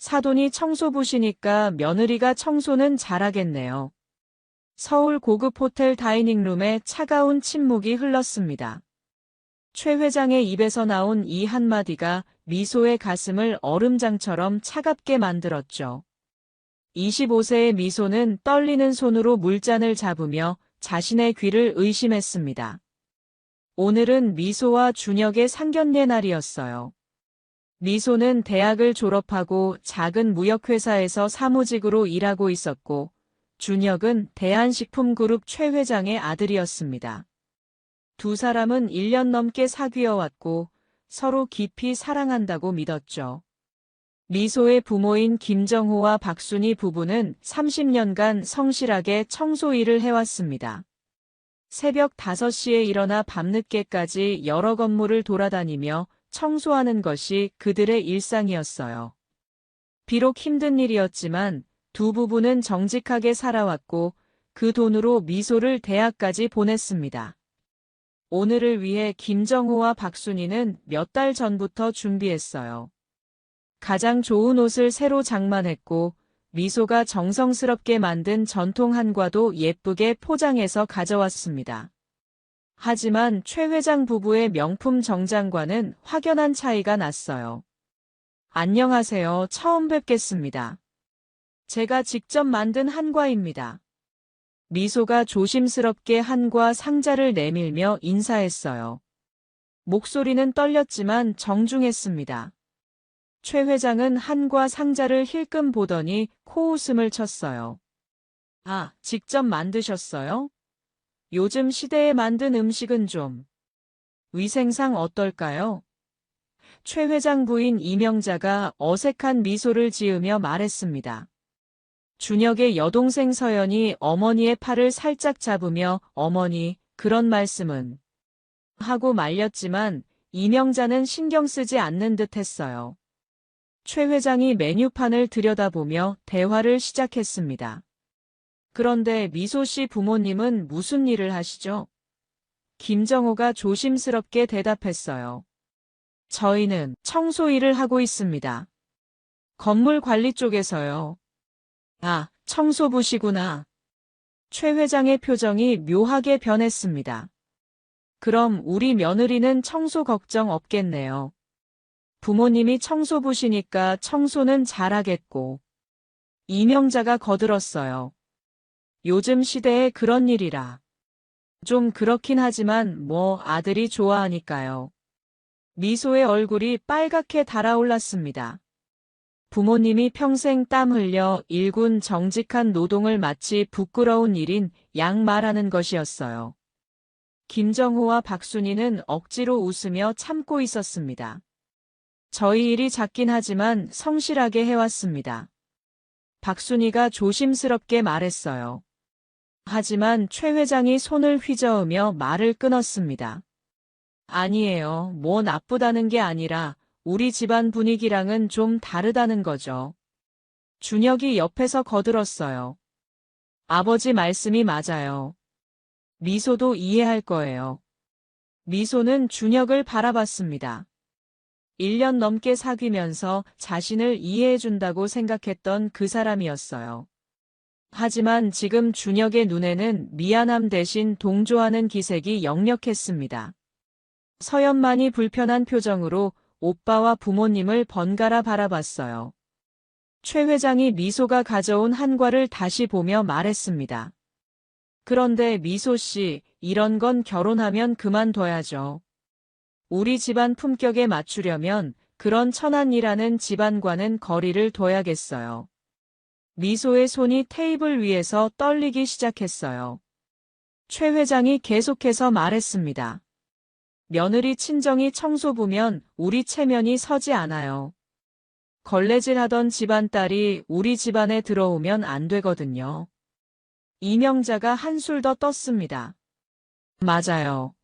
사돈이 청소부시니까 며느리가 청소는 잘하겠네요. 서울 고급 호텔 다이닝룸에 차가운 침묵이 흘렀습니다. 최 회장의 입에서 나온 이 한마디가 미소의 가슴을 얼음장처럼 차갑게 만들었죠. 25세의 미소는 떨리는 손으로 물잔을 잡으며 자신의 귀를 의심했습니다. 오늘은 미소와 준혁의 상견례 날이었어요. 미소는 대학을 졸업하고 작은 무역회사에서 사무직으로 일하고 있었고, 준혁은 대한식품그룹 최 회장의 아들이었습니다. 두 사람은 1년 넘게 사귀어왔고 서로 깊이 사랑한다고 믿었죠. 미소의 부모인 김정호와 박순희 부부는 30년간 성실하게 청소 일을 해왔습니다. 새벽 5시에 일어나 밤늦게까지 여러 건물을 돌아다니며 청소하는 것이 그들의 일상이었어요. 비록 힘든 일이었지만 두 부부는 정직하게 살아왔고 그 돈으로 미소를 대학까지 보냈습니다. 오늘을 위해 김정호와 박순희는 몇 달 전부터 준비했어요. 가장 좋은 옷을 새로 장만했고 미소가 정성스럽게 만든 전통 한과도 예쁘게 포장해서 가져왔습니다. 하지만 최 회장 부부의 명품 정장과는 확연한 차이가 났어요. 안녕하세요. 처음 뵙겠습니다. 제가 직접 만든 한과입니다. 미소가 조심스럽게 한과 상자를 내밀며 인사했어요. 목소리는 떨렸지만 정중했습니다. 최 회장은 한과 상자를 힐끔 보더니 코웃음을 쳤어요. 아, 직접 만드셨어요? 요즘 시대에 만든 음식은 좀 위생상 어떨까요? 최 회장 부인 이명자가 어색한 미소를 지으며 말했습니다. 준혁의 여동생 서연이 어머니의 팔을 살짝 잡으며 어머니, 그런 말씀은 하고 말렸지만 이명자는 신경 쓰지 않는 듯 했어요. 최 회장이 메뉴판을 들여다보며 대화를 시작했습니다. 그런데 미소 씨 부모님은 무슨 일을 하시죠? 김정호가 조심스럽게 대답했어요. 저희는 청소 일을 하고 있습니다. 건물 관리 쪽에서요. 아, 청소부시구나. 최 회장의 표정이 묘하게 변했습니다. 그럼 우리 며느리는 청소 걱정 없겠네요. 부모님이 청소부시니까 청소는 잘하겠고. 이명자가 거들었어요. 요즘 시대에 그런 일이라. 좀 그렇긴 하지만 뭐 아들이 좋아하니까요. 미소의 얼굴이 빨갛게 달아올랐습니다. 부모님이 평생 땀 흘려 일군 정직한 노동을 마치 부끄러운 일인 양 말하는 것이었어요. 김정호와 박순희는 억지로 웃으며 참고 있었습니다. 저희 일이 작긴 하지만 성실하게 해왔습니다. 박순희가 조심스럽게 말했어요. 하지만 최 회장이 손을 휘저으며 말을 끊었습니다. 아니에요. 뭐 나쁘다는 게 아니라 우리 집안 분위기랑은 좀 다르다는 거죠. 준혁이 옆에서 거들었어요. 아버지 말씀이 맞아요. 미소도 이해할 거예요. 미소는 준혁을 바라봤습니다. 1년 넘게 사귀면서 자신을 이해해준다고 생각했던 그 사람이었어요. 하지만 지금 준혁의 눈에는 미안함 대신 동조하는 기색이 역력했습니다. 서연만이 불편한 표정으로 오빠와 부모님을 번갈아 바라봤어요. 최 회장이 미소가 가져온 한과를 다시 보며 말했습니다. 그런데 미소 씨, 이런 건 결혼하면 그만둬야죠. 우리 집안 품격에 맞추려면 그런 천안이라는 집안과는 거리를 둬야겠어요. 미소의 손이 테이블 위에서 떨리기 시작했어요. 최 회장이 계속해서 말했습니다. 며느리 친정이 청소부면 우리 체면이 서지 않아요. 걸레질하던 집안딸이 우리 집안에 들어오면 안 되거든요. 이명자가 한술 더 떴습니다. 맞아요.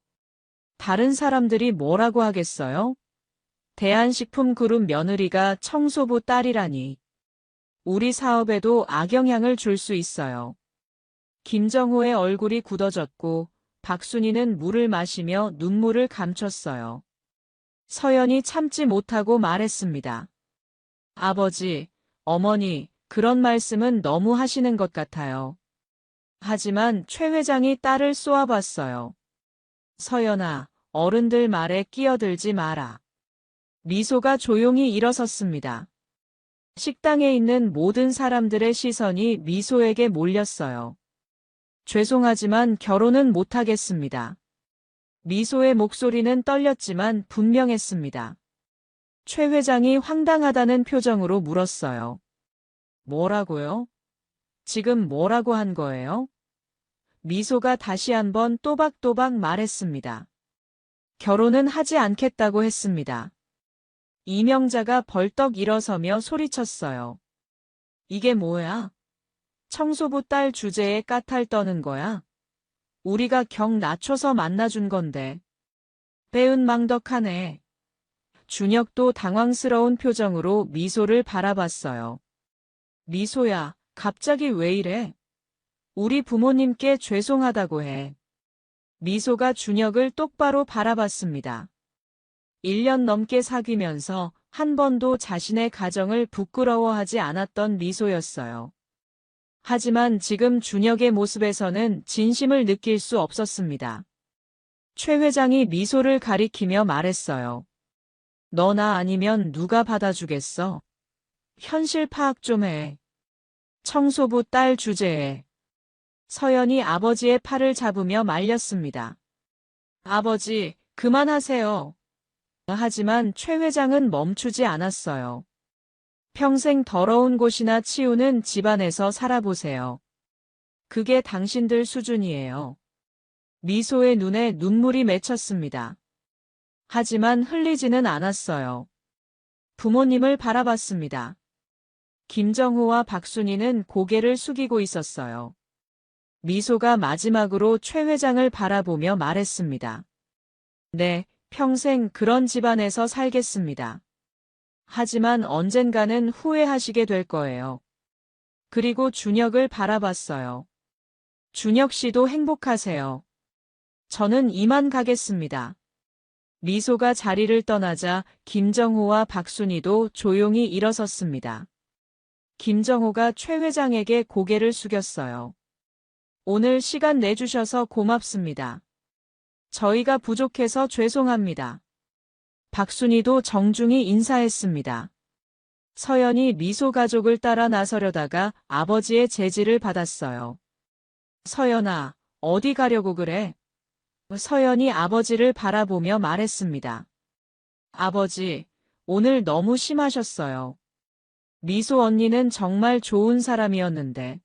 다른 사람들이 뭐라고 하겠어요? 대한식품그룹 며느리가 청소부 딸이라니. 우리 사업에도 악영향을 줄 수 있어요. 김정호의 얼굴이 굳어졌고 박순희는 물을 마시며 눈물을 감췄어요. 서연이 참지 못하고 말했습니다. 아버지, 어머니, 그런 말씀은 너무 하시는 것 같아요. 하지만 최 회장이 딸을 쏘아봤어요. 서연아, 어른들 말에 끼어들지 마라. 미소가 조용히 일어섰습니다. 식당에 있는 모든 사람들의 시선이 미소에게 몰렸어요. 죄송하지만 결혼은 못하겠습니다. 미소의 목소리는 떨렸지만 분명했습니다. 최 회장이 황당하다는 표정으로 물었어요. 뭐라고요? 지금 뭐라고 한 거예요? 미소가 다시 한번 또박또박 말했습니다. 결혼은 하지 않겠다고 했습니다. 이명자가 벌떡 일어서며 소리쳤어요. 이게 뭐야? 청소부 딸 주제에 까탈 떠는 거야? 우리가 경 낮춰서 만나준 건데. 배은망덕하네. 준혁도 당황스러운 표정으로 미소를 바라봤어요. 미소야, 갑자기 왜 이래? 우리 부모님께 죄송하다고 해. 미소가 준혁을 똑바로 바라봤습니다. 1년 넘게 사귀면서 한 번도 자신의 가정을 부끄러워하지 않았던 미소였어요. 하지만 지금 준혁의 모습에서는 진심을 느낄 수 없었습니다. 최 회장이 미소를 가리키며 말했어요. 너나 아니면 누가 받아주겠어? 현실 파악 좀 해. 청소부 딸 주제에. 서연이 아버지의 팔을 잡으며 말렸습니다. 아버지, 그만하세요. 하지만 최 회장은 멈추지 않았어요. 평생 더러운 곳이나 치우는 집안에서 살아보세요. 그게 당신들 수준이에요. 미소의 눈에 눈물이 맺혔습니다. 하지만 흘리지는 않았어요. 부모님을 바라봤습니다. 김정호와 박순희는 고개를 숙이고 있었어요. 미소가 마지막으로 최 회장을 바라보며 말했습니다. 네, 평생 그런 집안에서 살겠습니다. 하지만 언젠가는 후회하시게 될 거예요. 그리고 준혁을 바라봤어요. 준혁 씨도 행복하세요. 저는 이만 가겠습니다. 미소가 자리를 떠나자 김정호와 박순희도 조용히 일어섰습니다. 김정호가 최 회장에게 고개를 숙였어요. 오늘 시간 내주셔서 고맙습니다. 저희가 부족해서 죄송합니다. 박순희도 정중히 인사했습니다. 서연이 미소 가족을 따라 나서려다가 아버지의 제지를 받았어요. 서연아, 어디 가려고 그래? 서연이 아버지를 바라보며 말했습니다. 아버지, 오늘 너무 심하셨어요. 미소 언니는 정말 좋은 사람이었는데.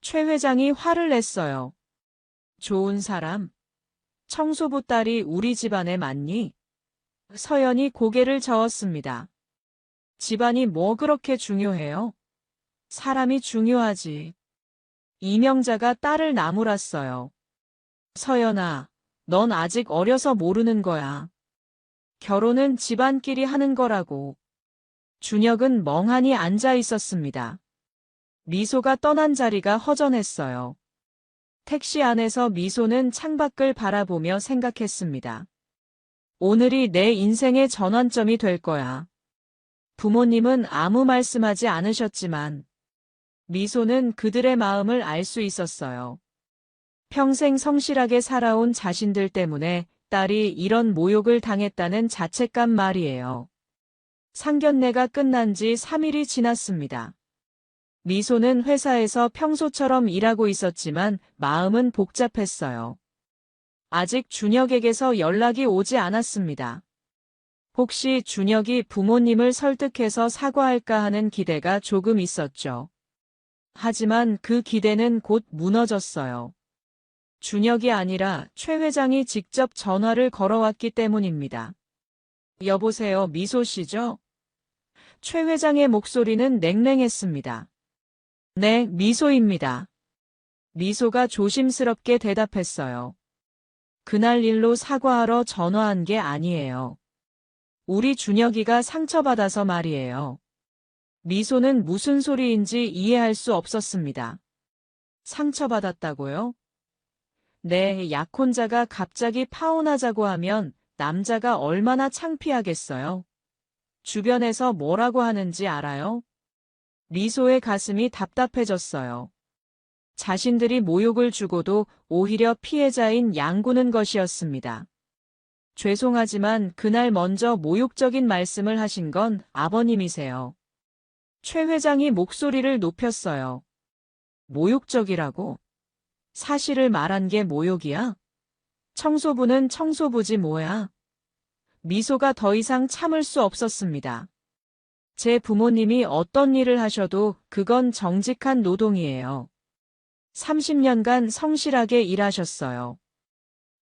최 회장이 화를 냈어요. 좋은 사람? 청소부 딸이 우리 집안에 맞니? 서연이 고개를 저었습니다. 집안이 뭐 그렇게 중요해요? 사람이 중요하지. 이명자가 딸을 나무랐어요. 서연아, 넌 아직 어려서 모르는 거야. 결혼은 집안끼리 하는 거라고. 준혁은 멍하니 앉아 있었습니다. 미소가 떠난 자리가 허전했어요. 택시 안에서 미소는 창밖을 바라보며 생각했습니다. 오늘이 내 인생의 전환점이 될 거야. 부모님은 아무 말씀하지 않으셨지만 미소는 그들의 마음을 알 수 있었어요. 평생 성실하게 살아온 자신들 때문에 딸이 이런 모욕을 당했다는 자책감 말이에요. 상견례가 끝난 지 3일이 지났습니다. 미소는 회사에서 평소처럼 일하고 있었지만 마음은 복잡했어요. 아직 준혁에게서 연락이 오지 않았습니다. 혹시 준혁이 부모님을 설득해서 사과할까 하는 기대가 조금 있었죠. 하지만 그 기대는 곧 무너졌어요. 준혁이 아니라 최 회장이 직접 전화를 걸어왔기 때문입니다. 여보세요, 미소 씨죠? 최 회장의 목소리는 냉랭했습니다. 네, 미소입니다. 미소가 조심스럽게 대답했어요. 그날 일로 사과하러 전화한 게 아니에요. 우리 준혁이가 상처받아서 말이에요. 미소는 무슨 소리인지 이해할 수 없었습니다. 상처받았다고요? 네, 약혼자가 갑자기 파혼하자고 하면 남자가 얼마나 창피하겠어요? 주변에서 뭐라고 하는지 알아요? 미소의 가슴이 답답해졌어요. 자신들이 모욕을 주고도 오히려 피해자인 양구는 것이었습니다. 죄송하지만 그날 먼저 모욕적인 말씀을 하신 건 아버님이세요. 최 회장이 목소리를 높였어요. 모욕적이라고? 사실을 말한 게 모욕이야? 청소부는 청소부지 뭐야? 미소가 더 이상 참을 수 없었습니다. 제 부모님이 어떤 일을 하셔도 그건 정직한 노동이에요. 30년간 성실하게 일하셨어요.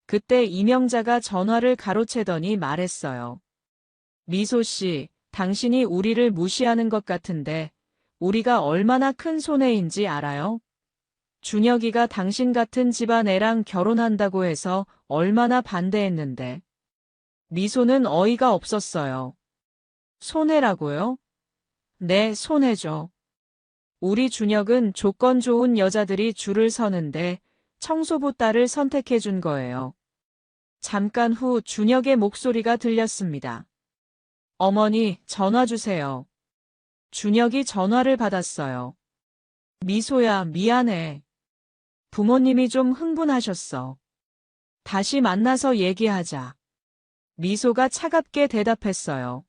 그때 이명자가 전화를 가로채더니 말했어요. 미소 씨, 당신이 우리를 무시하는 것 같은데 우리가 얼마나 큰 손해인지 알아요? 준혁이가 당신 같은 집안 애랑 결혼한다고 해서 얼마나 반대했는데. 미소는 어이가 없었어요. 손해라고요? 네, 손해죠. 우리 준혁은 조건 좋은 여자들이 줄을 서는데 청소부 딸을 선택해 준 거예요. 잠깐 후 준혁의 목소리가 들렸습니다. 어머니, 전화 주세요. 준혁이 전화를 받았어요. 미소야, 미안해. 부모님이 좀 흥분하셨어. 다시 만나서 얘기하자. 미소가 차갑게 대답했어요.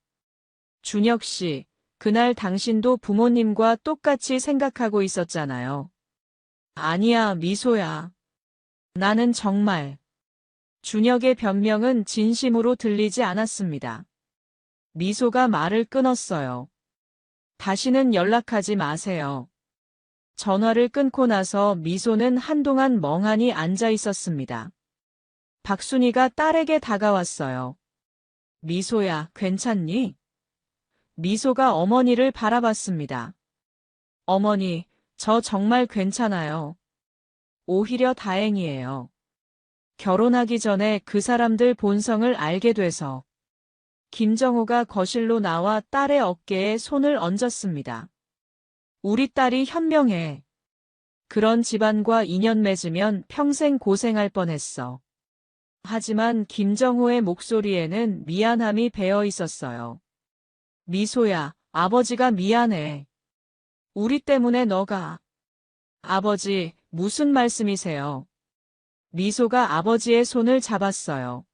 준혁 씨, 그날 당신도 부모님과 똑같이 생각하고 있었잖아요. 아니야, 미소야. 나는 정말. 준혁의 변명은 진심으로 들리지 않았습니다. 미소가 말을 끊었어요. 다시는 연락하지 마세요. 전화를 끊고 나서 미소는 한동안 멍하니 앉아 있었습니다. 박순이가 딸에게 다가왔어요. 미소야, 괜찮니? 미소가 어머니를 바라봤습니다. 어머니, 저 정말 괜찮아요. 오히려 다행이에요. 결혼하기 전에 그 사람들 본성을 알게 돼서. 김정호가 거실로 나와 딸의 어깨에 손을 얹었습니다. 우리 딸이 현명해. 그런 집안과 인연 맺으면 평생 고생할 뻔했어. 하지만 김정호의 목소리에는 미안함이 배어 있었어요. 미소야, 아버지가 미안해. 우리 때문에 너가. 아버지, 무슨 말씀이세요? 미소가 아버지의 손을 잡았어요.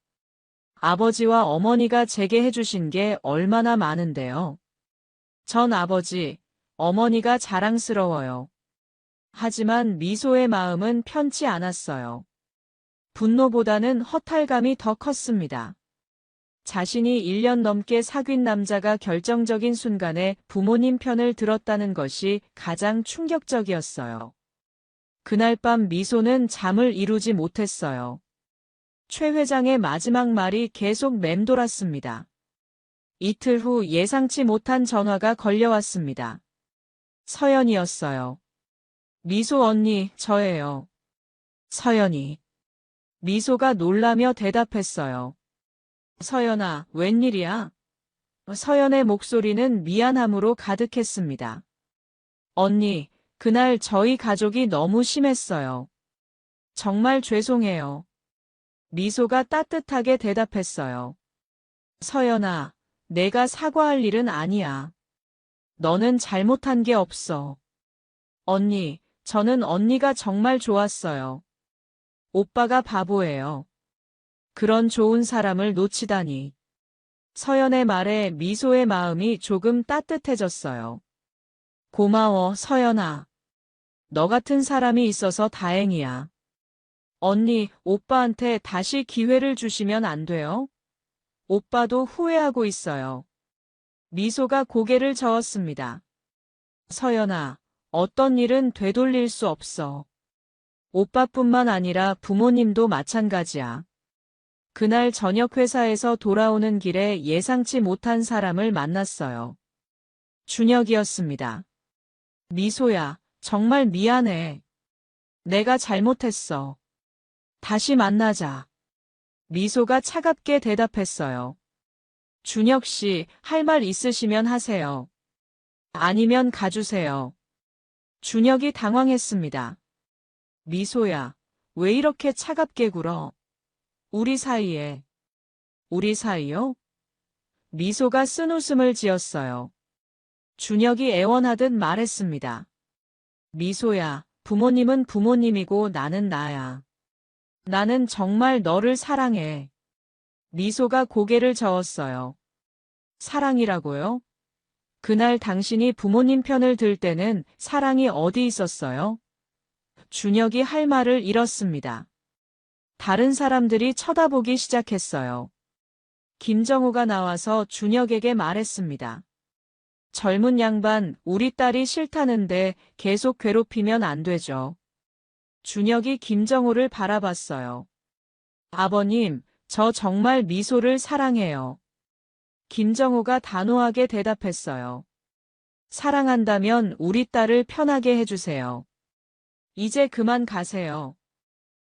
아버지와 어머니가 제게 해주신 게 얼마나 많은데요. 전 아버지, 어머니가 자랑스러워요. 하지만 미소의 마음은 편치 않았어요. 분노보다는 허탈감이 더 컸습니다. 자신이 1년 넘게 사귄 남자가 결정적인 순간에 부모님 편을 들었다는 것이 가장 충격적이었어요. 그날 밤 미소는 잠을 이루지 못했어요. 최 회장의 마지막 말이 계속 맴돌았습니다. 이틀 후 예상치 못한 전화가 걸려왔습니다. 서연이었어요. 미소 언니, 저예요. 서연이. 미소가 놀라며 대답했어요. 서연아, 웬일이야? 서연의 목소리는 미안함으로 가득했습니다. 언니, 그날 저희 가족이 너무 심했어요. 정말 죄송해요. 미소가 따뜻하게 대답했어요. 서연아, 내가 사과할 일은 아니야. 너는 잘못한 게 없어. 언니, 저는 언니가 정말 좋았어요. 오빠가 바보예요. 그런 좋은 사람을 놓치다니. 서연의 말에 미소의 마음이 조금 따뜻해졌어요. 고마워, 서연아. 너 같은 사람이 있어서 다행이야. 언니, 오빠한테 다시 기회를 주시면 안 돼요? 오빠도 후회하고 있어요. 미소가 고개를 저었습니다. 서연아, 어떤 일은 되돌릴 수 없어. 오빠뿐만 아니라 부모님도 마찬가지야. 그날 저녁 회사에서 돌아오는 길에 예상치 못한 사람을 만났어요. 준혁이었습니다. 미소야, 정말 미안해. 내가 잘못했어. 다시 만나자. 미소가 차갑게 대답했어요. 준혁 씨, 할 말 있으시면 하세요. 아니면 가주세요. 준혁이 당황했습니다. 미소야, 왜 이렇게 차갑게 굴어? 우리 사이에. 우리 사이요? 미소가 쓴웃음을 지었어요. 준혁이 애원하듯 말했습니다. 미소야, 부모님은 부모님이고 나는 나야. 나는 정말 너를 사랑해. 미소가 고개를 저었어요. 사랑이라고요? 그날 당신이 부모님 편을 들 때는 사랑이 어디 있었어요? 준혁이 할 말을 잃었습니다. 다른 사람들이 쳐다보기 시작했어요. 김정우가 나와서 준혁에게 말했습니다. 젊은 양반, 우리 딸이 싫다는데 계속 괴롭히면 안 되죠. 준혁이 김정우를 바라봤어요. 아버님, 저 정말 미소를 사랑해요. 김정우가 단호하게 대답했어요. 사랑한다면 우리 딸을 편하게 해주세요. 이제 그만 가세요.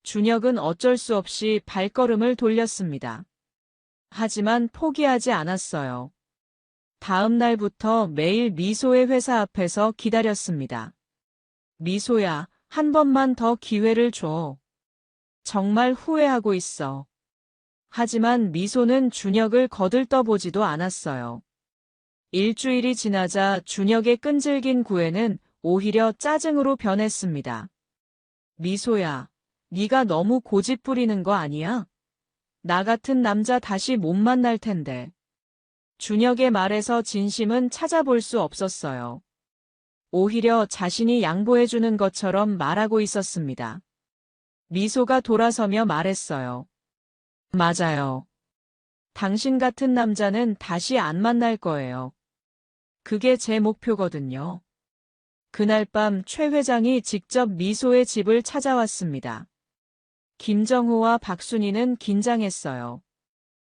준혁은 어쩔 수 없이 발걸음을 돌렸습니다. 하지만 포기하지 않았어요. 다음 날부터 매일 미소의 회사 앞에서 기다렸습니다. 미소야, 한 번만 더 기회를 줘. 정말 후회하고 있어. 하지만 미소는 준혁을 거들떠보지도 않았어요. 일주일이 지나자 준혁의 끈질긴 구애는 오히려 짜증으로 변했습니다. 미소야, 네가 너무 고집 부리는 거 아니야? 나 같은 남자 다시 못 만날 텐데. 준혁의 말에서 진심은 찾아볼 수 없었어요. 오히려 자신이 양보해주는 것처럼 말하고 있었습니다. 미소가 돌아서며 말했어요. 맞아요. 당신 같은 남자는 다시 안 만날 거예요. 그게 제 목표거든요. 그날 밤 최 회장이 직접 미소의 집을 찾아왔습니다. 김정우와 박순희는 긴장했어요.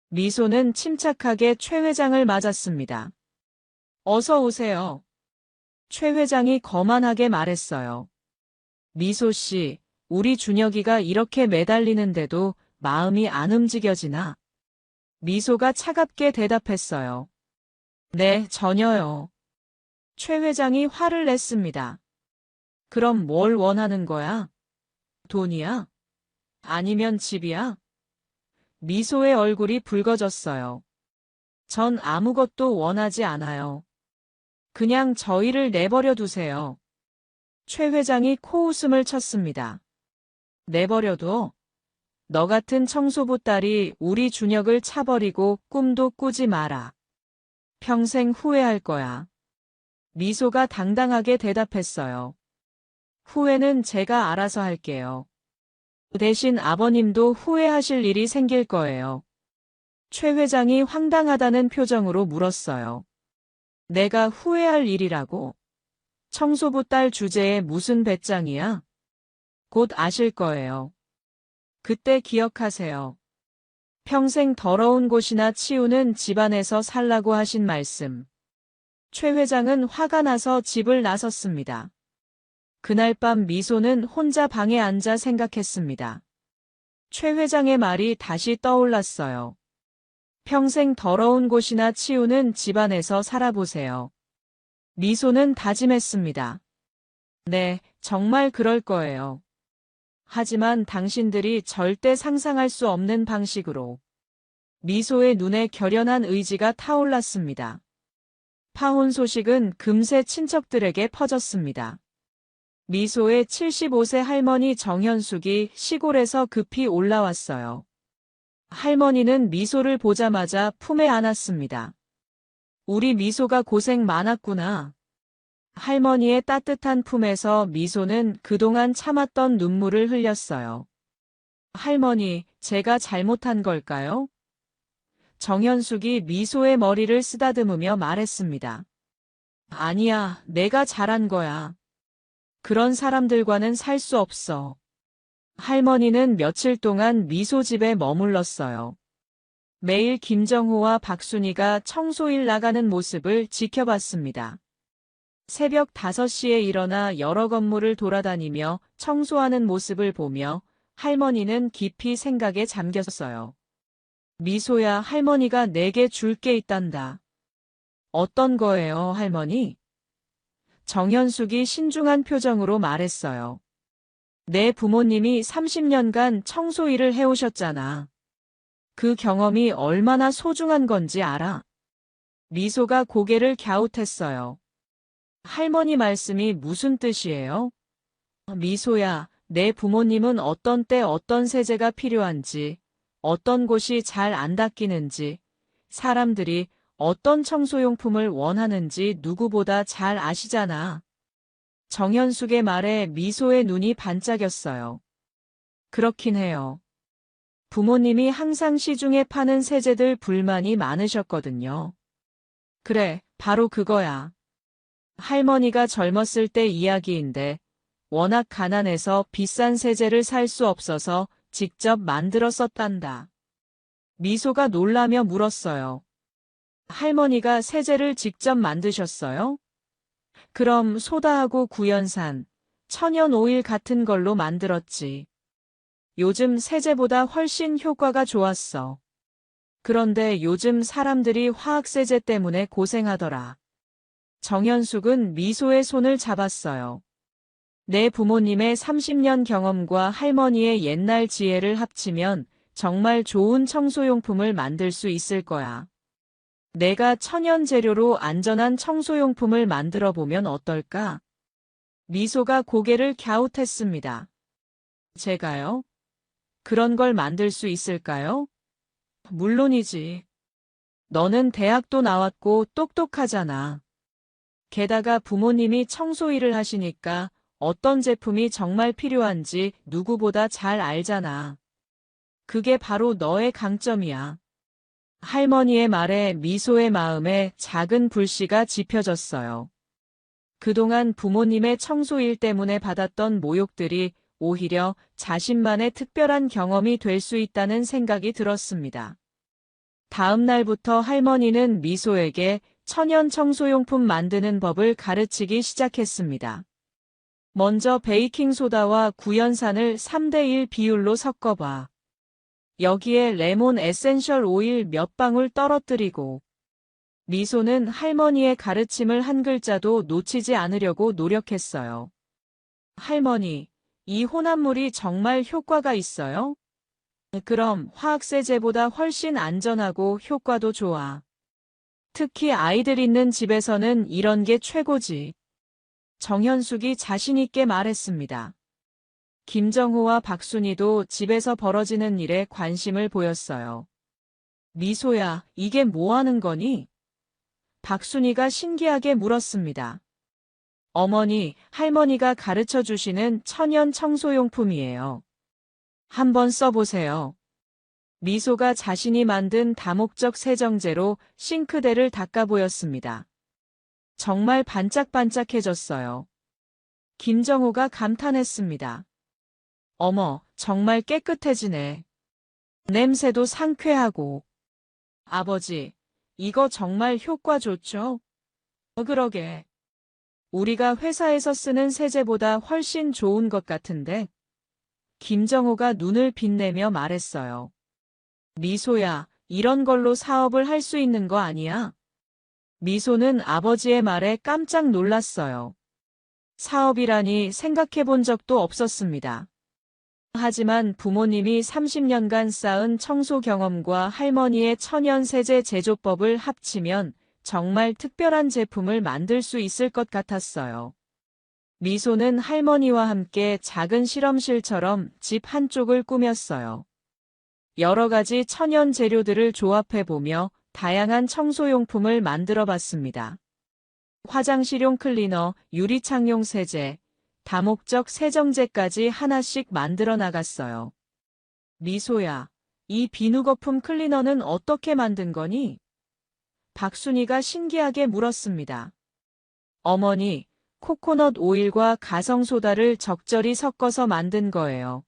미소는 침착하게 최 회장을 맞았습니다. 어서 오세요. 최 회장이 거만하게 말했어요. 미소 씨, 우리 준혁이가 이렇게 매달리는데도 마음이 안 움직여지나? 미소가 차갑게 대답했어요. 네, 전혀요. 최 회장이 화를 냈습니다. 그럼 뭘 원하는 거야? 돈이야? 아니면 집이야? 미소의 얼굴이 붉어졌어요. 전 아무것도 원하지 않아요. 그냥 저희를 내버려 두세요. 최 회장이 코웃음을 쳤습니다. 내버려둬? 너 같은 청소부 딸이 우리 준혁을 차버리고 꿈도 꾸지 마라. 평생 후회할 거야. 미소가 당당하게 대답했어요. 후회는 제가 알아서 할게요. 대신 아버님도 후회하실 일이 생길 거예요. 최 회장이 황당하다는 표정으로 물었어요. 내가 후회할 일이라고? 청소부 딸 주제에 무슨 배짱이야? 곧 아실 거예요. 그때 기억하세요. 평생 더러운 곳이나 치우는 집안에서 살라고 하신 말씀. 최 회장은 화가 나서 집을 나섰습니다. 그날 밤 미소는 혼자 방에 앉아 생각했습니다. 최 회장의 말이 다시 떠올랐어요. 평생 더러운 곳이나 치우는 집안에서 살아보세요. 미소는 다짐했습니다. 네, 정말 그럴 거예요. 하지만 당신들이 절대 상상할 수 없는 방식으로. 미소의 눈에 결연한 의지가 타올랐습니다. 파혼 소식은 금세 친척들에게 퍼졌습니다. 미소의 75세 할머니 정현숙이 시골에서 급히 올라왔어요. 할머니는 미소를 보자마자 품에 안았습니다. 우리 미소가 고생 많았구나. 할머니의 따뜻한 품에서 미소는 그동안 참았던 눈물을 흘렸어요. 할머니, 제가 잘못한 걸까요? 정현숙이 미소의 머리를 쓰다듬으며 말했습니다. 아니야, 내가 잘한 거야. 그런 사람들과는 살 수 없어. 할머니는 며칠 동안 미소 집에 머물렀어요. 매일 김정우와 박순희가 청소일 나가는 모습을 지켜봤습니다. 새벽 5시에 일어나 여러 건물을 돌아다니며 청소하는 모습을 보며 할머니는 깊이 생각에 잠겼어요. 미소야, 할머니가 내게 줄 게 있단다. 어떤 거예요, 할머니? 정현숙이 신중한 표정으로 말했어요. 내 부모님이 30년간 청소 일을 해오셨잖아. 그 경험이 얼마나 소중한 건지 알아? 미소가 고개를 갸웃했어요. 할머니 말씀이 무슨 뜻이에요? 미소야, 내 부모님은 어떤 때 어떤 세제가 필요한지, 어떤 곳이 잘 안 닦이는지, 사람들이 어떤 청소용품을 원하는지 누구보다 잘 아시잖아. 정현숙의 말에 미소의 눈이 반짝였어요. 그렇긴 해요. 부모님이 항상 시중에 파는 세제들 불만이 많으셨거든요. 그래, 바로 그거야. 할머니가 젊었을 때 이야기인데, 워낙 가난해서 비싼 세제를 살 수 없어서 직접 만들어 썼단다. 미소가 놀라며 물었어요. 할머니가 세제를 직접 만드셨어요? 그럼 소다하고 구연산, 천연 오일 같은 걸로 만들었지. 요즘 세제보다 훨씬 효과가 좋았어. 그런데 요즘 사람들이 화학세제 때문에 고생하더라. 정현숙은 미소의 손을 잡았어요. 내 부모님의 30년 경험과 할머니의 옛날 지혜를 합치면 정말 좋은 청소용품을 만들 수 있을 거야. 내가 천연 재료로 안전한 청소용품을 만들어 보면 어떨까? 미소가 고개를 갸웃했습니다. 제가요? 그런 걸 만들 수 있을까요? 물론이지. 너는 대학도 나왔고 똑똑하잖아. 게다가 부모님이 청소 일을 하시니까 어떤 제품이 정말 필요한지 누구보다 잘 알잖아. 그게 바로 너의 강점이야. 할머니의 말에 미소의 마음에 작은 불씨가 지펴졌어요. 그동안 부모님의 청소일 때문에 받았던 모욕들이 오히려 자신만의 특별한 경험이 될 수 있다는 생각이 들었습니다. 다음 날부터 할머니는 미소에게 천연 청소용품 만드는 법을 가르치기 시작했습니다. 먼저 베이킹소다와 구연산을 3대1 비율로 섞어봐. 여기에 레몬 에센셜 오일 몇 방울 떨어뜨리고. 미소는 할머니의 가르침을 한 글자도 놓치지 않으려고 노력했어요. 할머니, 이 혼합물이 정말 효과가 있어요? 그럼 화학세제보다 훨씬 안전하고 효과도 좋아. 특히 아이들 있는 집에서는 이런 게 최고지. 정현숙이 자신있게 말했습니다. 김정호와 박순희도 집에서 벌어지는 일에 관심을 보였어요. 미소야, 이게 뭐 하는 거니? 박순희가 신기하게 물었습니다. 어머니, 할머니가 가르쳐 주시는 천연 청소용품이에요. 한번 써보세요. 미소가 자신이 만든 다목적 세정제로 싱크대를 닦아 보였습니다. 정말 반짝반짝해졌어요. 김정호가 감탄했습니다. 어머, 정말 깨끗해지네. 냄새도 상쾌하고. 아버지, 이거 정말 효과 좋죠? 그러게. 우리가 회사에서 쓰는 세제보다 훨씬 좋은 것 같은데. 김정호가 눈을 빛내며 말했어요. 미소야, 이런 걸로 사업을 할 수 있는 거 아니야? 미소는 아버지의 말에 깜짝 놀랐어요. 사업이라니 생각해 본 적도 없었습니다. 하지만 부모님이 30년간 쌓은 청소 경험과 할머니의 천연 세제 제조법을 합치면 정말 특별한 제품을 만들 수 있을 것 같았어요. 미소는 할머니와 함께 작은 실험실처럼 집 한쪽을 꾸몄어요. 여러 가지 천연 재료들을 조합해보며 다양한 청소용품을 만들어 봤습니다. 화장실용 클리너, 유리창용 세제, 다목적 세정제까지 하나씩 만들어 나갔어요. 미소야, 이 비누거품 클리너는 어떻게 만든 거니? 박순희가 신기하게 물었습니다. 어머니, 코코넛 오일과 가성소다를 적절히 섞어서 만든 거예요.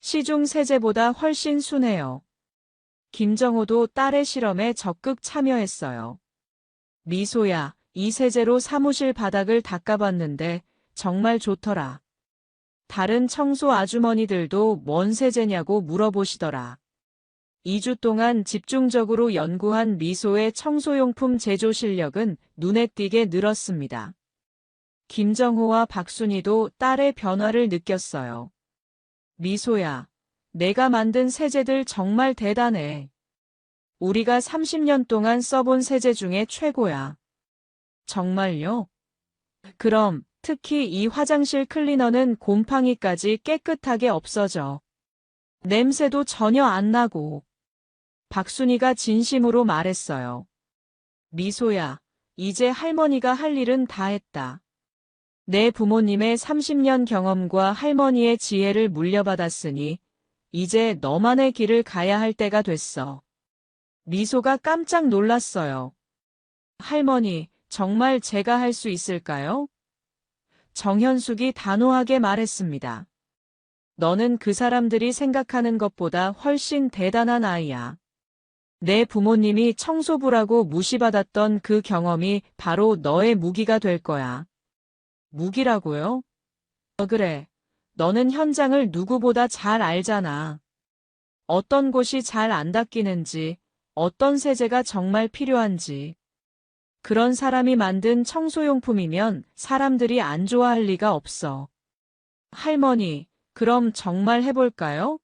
시중 세제보다 훨씬 순해요. 김정호도 딸의 실험에 적극 참여했어요. 미소야, 이 세제로 사무실 바닥을 닦아봤는데 정말 좋더라. 다른 청소 아주머니들도 뭔 세제냐고 물어보시더라. 2주 동안 집중적으로 연구한 미소의 청소용품 제조 실력은 눈에 띄게 늘었습니다. 김정호와 박순희도 딸의 변화를 느꼈어요. 미소야, 내가 만든 세제들 정말 대단해. 우리가 30년 동안 써본 세제 중에 최고야. 정말요? 그럼 특히 이 화장실 클리너는 곰팡이까지 깨끗하게 없어져. 냄새도 전혀 안 나고. 박순이가 진심으로 말했어요. 미소야, 이제 할머니가 할 일은 다 했다. 내 부모님의 30년 경험과 할머니의 지혜를 물려받았으니 이제 너만의 길을 가야 할 때가 됐어. 미소가 깜짝 놀랐어요. 할머니, 정말 제가 할 수 있을까요? 정현숙이 단호하게 말했습니다. 너는 그 사람들이 생각하는 것보다 훨씬 대단한 아이야. 내 부모님이 청소부라고 무시받았던 그 경험이 바로 너의 무기가 될 거야. 무기라고요? 그래. 너는 현장을 누구보다 잘 알잖아. 어떤 곳이 잘 안 닦이는지, 어떤 세제가 정말 필요한지. 그런 사람이 만든 청소용품이면 사람들이 안 좋아할 리가 없어. 할머니, 그럼 정말 해볼까요?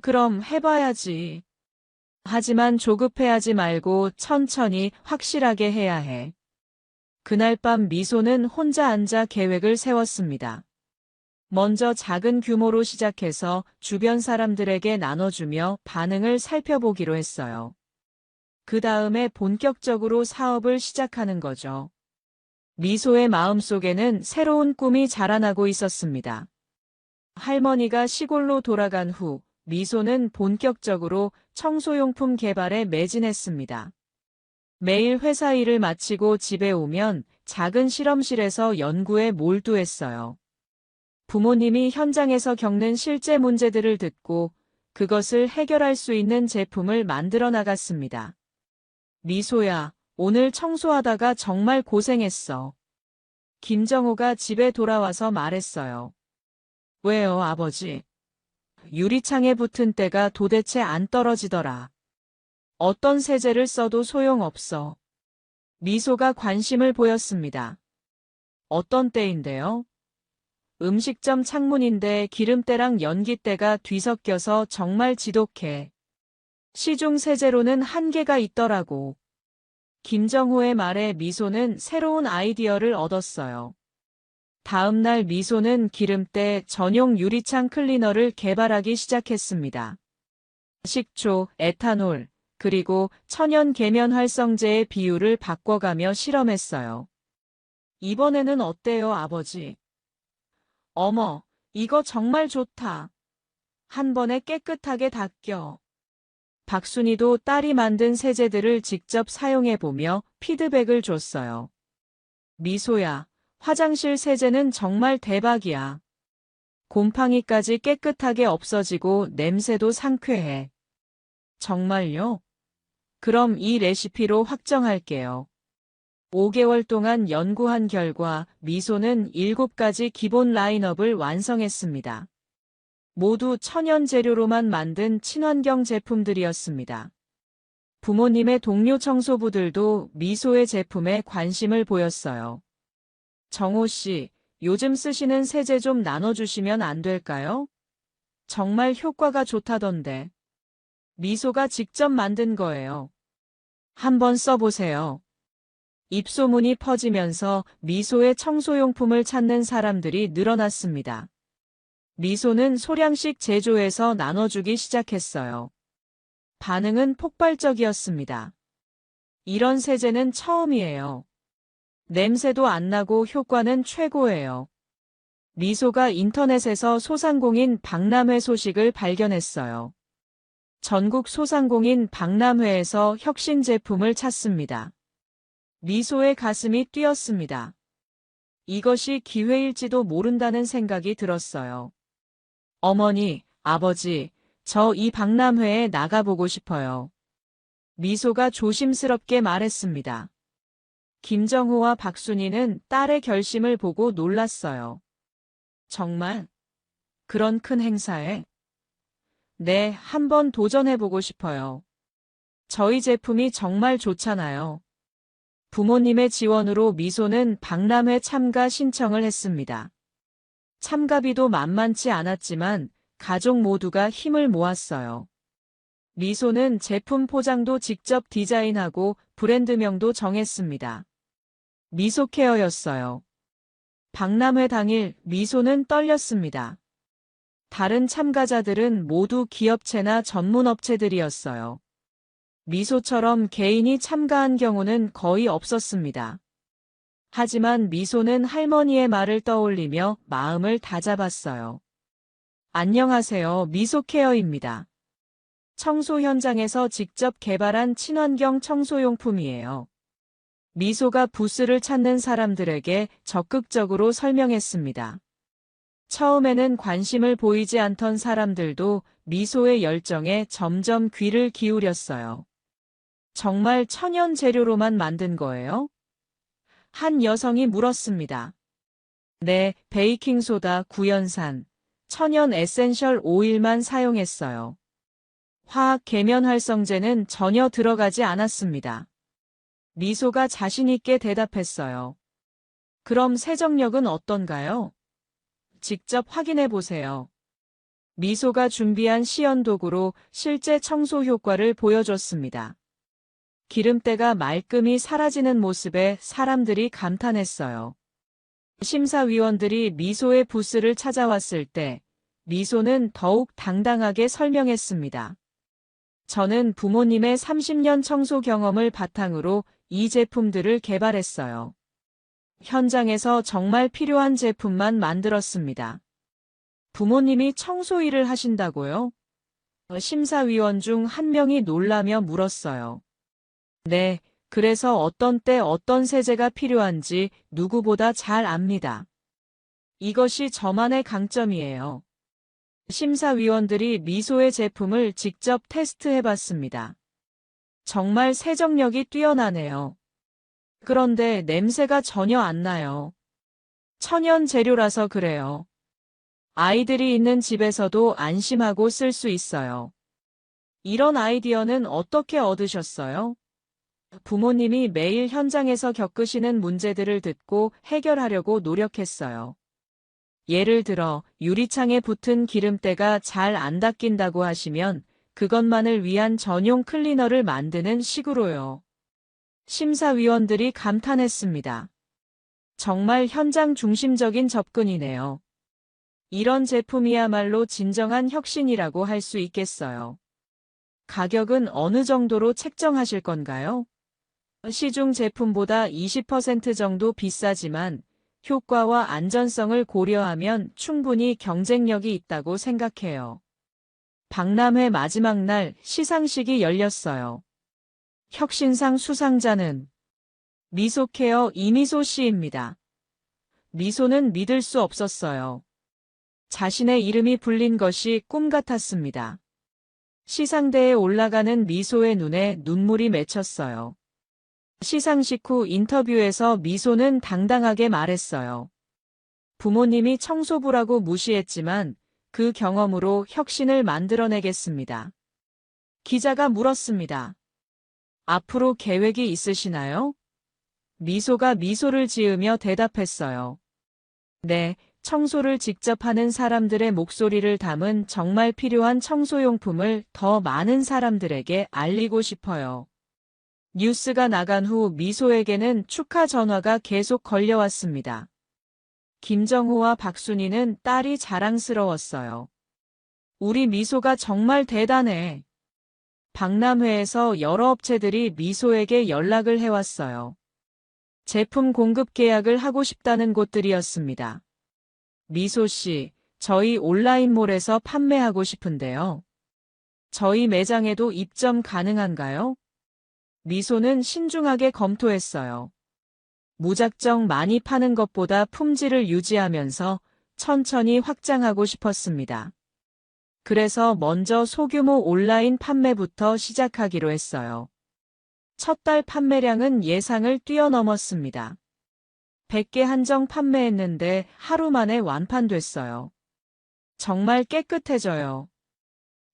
그럼 해봐야지. 하지만 조급해하지 말고 천천히 확실하게 해야 해. 그날 밤 미소는 혼자 앉아 계획을 세웠습니다. 먼저 작은 규모로 시작해서 주변 사람들에게 나눠주며 반응을 살펴보기로 했어요. 그 다음에 본격적으로 사업을 시작하는 거죠. 미소의 마음속에는 새로운 꿈이 자라나고 있었습니다. 할머니가 시골로 돌아간 후 미소는 본격적으로 청소용품 개발에 매진했습니다. 매일 회사 일을 마치고 집에 오면 작은 실험실에서 연구에 몰두했어요. 부모님이 현장에서 겪는 실제 문제들을 듣고 그것을 해결할 수 있는 제품을 만들어 나갔습니다. 미소야, 오늘 청소하다가 정말 고생했어. 김정호가 집에 돌아와서 말했어요. 왜요, 아버지? 유리창에 붙은 때가 도대체 안 떨어지더라. 어떤 세제를 써도 소용없어. 미소가 관심을 보였습니다. 어떤 때인데요? 음식점 창문인데 기름때랑 연기때가 뒤섞여서 정말 지독해. 시중 세제로는 한계가 있더라고. 김정호의 말에 미소는 새로운 아이디어를 얻었어요. 다음 날 미소는 기름때 전용 유리창 클리너를 개발하기 시작했습니다. 식초, 에탄올, 그리고 천연 계면 활성제의 비율을 바꿔가며 실험했어요. 이번에는 어때요, 아버지? 어머, 이거 정말 좋다. 한 번에 깨끗하게 닦여. 박순이도 딸이 만든 세제들을 직접 사용해보며 피드백을 줬어요. 미소야, 화장실 세제는 정말 대박이야. 곰팡이까지 깨끗하게 없어지고 냄새도 상쾌해. 정말요? 그럼 이 레시피로 확정할게요. 5개월 동안 연구한 결과 미소는 7가지 기본 라인업을 완성했습니다. 모두 천연 재료로만 만든 친환경 제품들이었습니다. 부모님의 동료 청소부들도 미소의 제품에 관심을 보였어요. 정호 씨, 요즘 쓰시는 세제 좀 나눠주시면 안 될까요? 정말 효과가 좋다던데. 미소가 직접 만든 거예요. 한번 써보세요. 입소문이 퍼지면서 미소의 청소용품을 찾는 사람들이 늘어났습니다. 미소는 소량씩 제조해서 나눠주기 시작했어요. 반응은 폭발적이었습니다. 이런 세제는 처음이에요. 냄새도 안 나고 효과는 최고예요. 미소가 인터넷에서 소상공인 박람회 소식을 발견했어요. 전국 소상공인 박람회에서 혁신 제품을 찾습니다. 미소의 가슴이 뛰었습니다. 이것이 기회일지도 모른다는 생각이 들었어요. 어머니, 아버지, 저 이 박람회에 나가보고 싶어요. 미소가 조심스럽게 말했습니다. 김정호와 박순이는 딸의 결심을 보고 놀랐어요. 정말? 그런 큰 행사에? 네, 한번 도전해보고 싶어요. 저희 제품이 정말 좋잖아요. 부모님의 지원으로 미소는 박람회 참가 신청을 했습니다. 참가비도 만만치 않았지만 가족 모두가 힘을 모았어요. 미소는 제품 포장도 직접 디자인하고 브랜드명도 정했습니다. 미소케어였어요. 박람회 당일 미소는 떨렸습니다. 다른 참가자들은 모두 기업체나 전문업체들이었어요. 미소처럼 개인이 참가한 경우는 거의 없었습니다. 하지만 미소는 할머니의 말을 떠올리며 마음을 다잡았어요. 안녕하세요. 미소케어입니다. 청소 현장에서 직접 개발한 친환경 청소용품이에요. 미소가 부스를 찾는 사람들에게 적극적으로 설명했습니다. 처음에는 관심을 보이지 않던 사람들도 미소의 열정에 점점 귀를 기울였어요. 정말 천연 재료로만 만든 거예요? 한 여성이 물었습니다. 네, 베이킹소다, 구연산, 천연 에센셜 오일만 사용했어요. 화학 계면활성제는 전혀 들어가지 않았습니다. 미소가 자신있게 대답했어요. 그럼 세정력은 어떤가요? 직접 확인해 보세요. 미소가 준비한 시연 도구로 실제 청소 효과를 보여줬습니다. 기름때가 말끔히 사라지는 모습에 사람들이 감탄했어요. 심사위원들이 미소의 부스를 찾아왔을 때 미소는 더욱 당당하게 설명했습니다. 저는 부모님의 30년 청소 경험을 바탕으로 이 제품들을 개발했어요. 현장에서 정말 필요한 제품만 만들었습니다. 부모님이 청소 일을 하신다고요? 심사위원 중 한 명이 놀라며 물었어요. 네, 그래서 어떤 때 어떤 세제가 필요한지 누구보다 잘 압니다. 이것이 저만의 강점이에요. 심사위원들이 미소의 제품을 직접 테스트해봤습니다. 정말 세정력이 뛰어나네요. 그런데 냄새가 전혀 안 나요. 천연 재료라서 그래요. 아이들이 있는 집에서도 안심하고 쓸 수 있어요. 이런 아이디어는 어떻게 얻으셨어요? 부모님이 매일 현장에서 겪으시는 문제들을 듣고 해결하려고 노력했어요. 예를 들어 유리창에 붙은 기름때가 잘 안 닦인다고 하시면 그것만을 위한 전용 클리너를 만드는 식으로요. 심사위원들이 감탄했습니다. 정말 현장 중심적인 접근이네요. 이런 제품이야말로 진정한 혁신이라고 할 수 있겠어요. 가격은 어느 정도로 책정하실 건가요? 시중 제품보다 20% 정도 비싸지만 효과와 안전성을 고려하면 충분히 경쟁력이 있다고 생각해요. 박람회 마지막 날 시상식이 열렸어요. 혁신상 수상자는 미소케어 이미소 씨입니다. 미소는 믿을 수 없었어요. 자신의 이름이 불린 것이 꿈 같았습니다. 시상대에 올라가는 미소의 눈에 눈물이 맺혔어요. 시상식 후 인터뷰에서 미소는 당당하게 말했어요. 부모님이 청소부라고 무시했지만 그 경험으로 혁신을 만들어내겠습니다. 기자가 물었습니다. 앞으로 계획이 있으시나요? 미소가 미소를 지으며 대답했어요. 네, 청소를 직접 하는 사람들의 목소리를 담은 정말 필요한 청소용품을 더 많은 사람들에게 알리고 싶어요. 뉴스가 나간 후 미소에게는 축하 전화가 계속 걸려왔습니다. 김정호와 박순희는 딸이 자랑스러웠어요. 우리 미소가 정말 대단해. 박람회에서 여러 업체들이 미소에게 연락을 해왔어요. 제품 공급 계약을 하고 싶다는 곳들이었습니다. 미소 씨, 저희 온라인몰에서 판매하고 싶은데요. 저희 매장에도 입점 가능한가요? 미소는 신중하게 검토했어요. 무작정 많이 파는 것보다 품질을 유지하면서 천천히 확장하고 싶었습니다. 그래서 먼저 소규모 온라인 판매부터 시작하기로 했어요. 첫 달 판매량은 예상을 뛰어넘었습니다. 100개 한정 판매했는데 하루 만에 완판됐어요. 정말 깨끗해져요.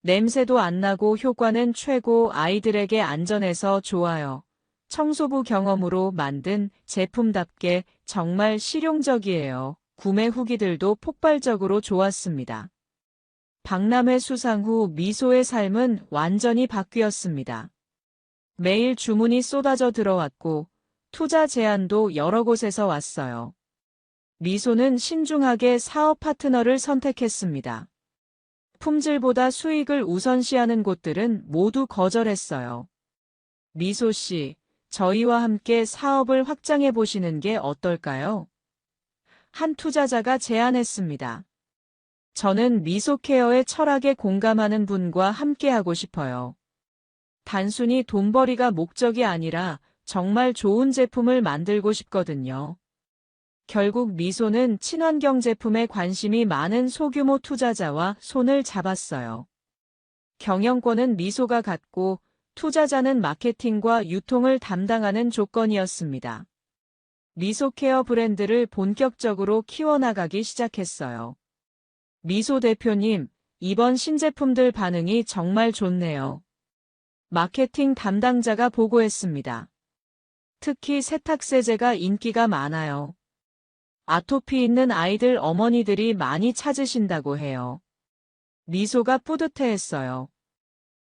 냄새도 안 나고 효과는 최고, 아이들에게 안전해서 좋아요. 청소부 경험으로 만든 제품답게 정말 실용적이에요. 구매 후기들도 폭발적으로 좋았습니다. 박람회 수상 후 미소의 삶은 완전히 바뀌었습니다. 매일 주문이 쏟아져 들어왔고 투자 제안도 여러 곳에서 왔어요. 미소는 신중하게 사업 파트너를 선택했습니다. 품질보다 수익을 우선시하는 곳들은 모두 거절했어요. 미소 씨, 저희와 함께 사업을 확장해 보시는 게 어떨까요? 한 투자자가 제안했습니다. 저는 미소케어의 철학에 공감하는 분과 함께하고 싶어요. 단순히 돈벌이가 목적이 아니라 정말 좋은 제품을 만들고 싶거든요. 결국 미소는 친환경 제품에 관심이 많은 소규모 투자자와 손을 잡았어요. 경영권은 미소가 갖고 투자자는 마케팅과 유통을 담당하는 조건이었습니다. 미소케어 브랜드를 본격적으로 키워나가기 시작했어요. 미소 대표님, 이번 신제품들 반응이 정말 좋네요. 마케팅 담당자가 보고했습니다. 특히 세탁세제가 인기가 많아요. 아토피 있는 아이들 어머니들이 많이 찾으신다고 해요. 미소가 뿌듯해했어요.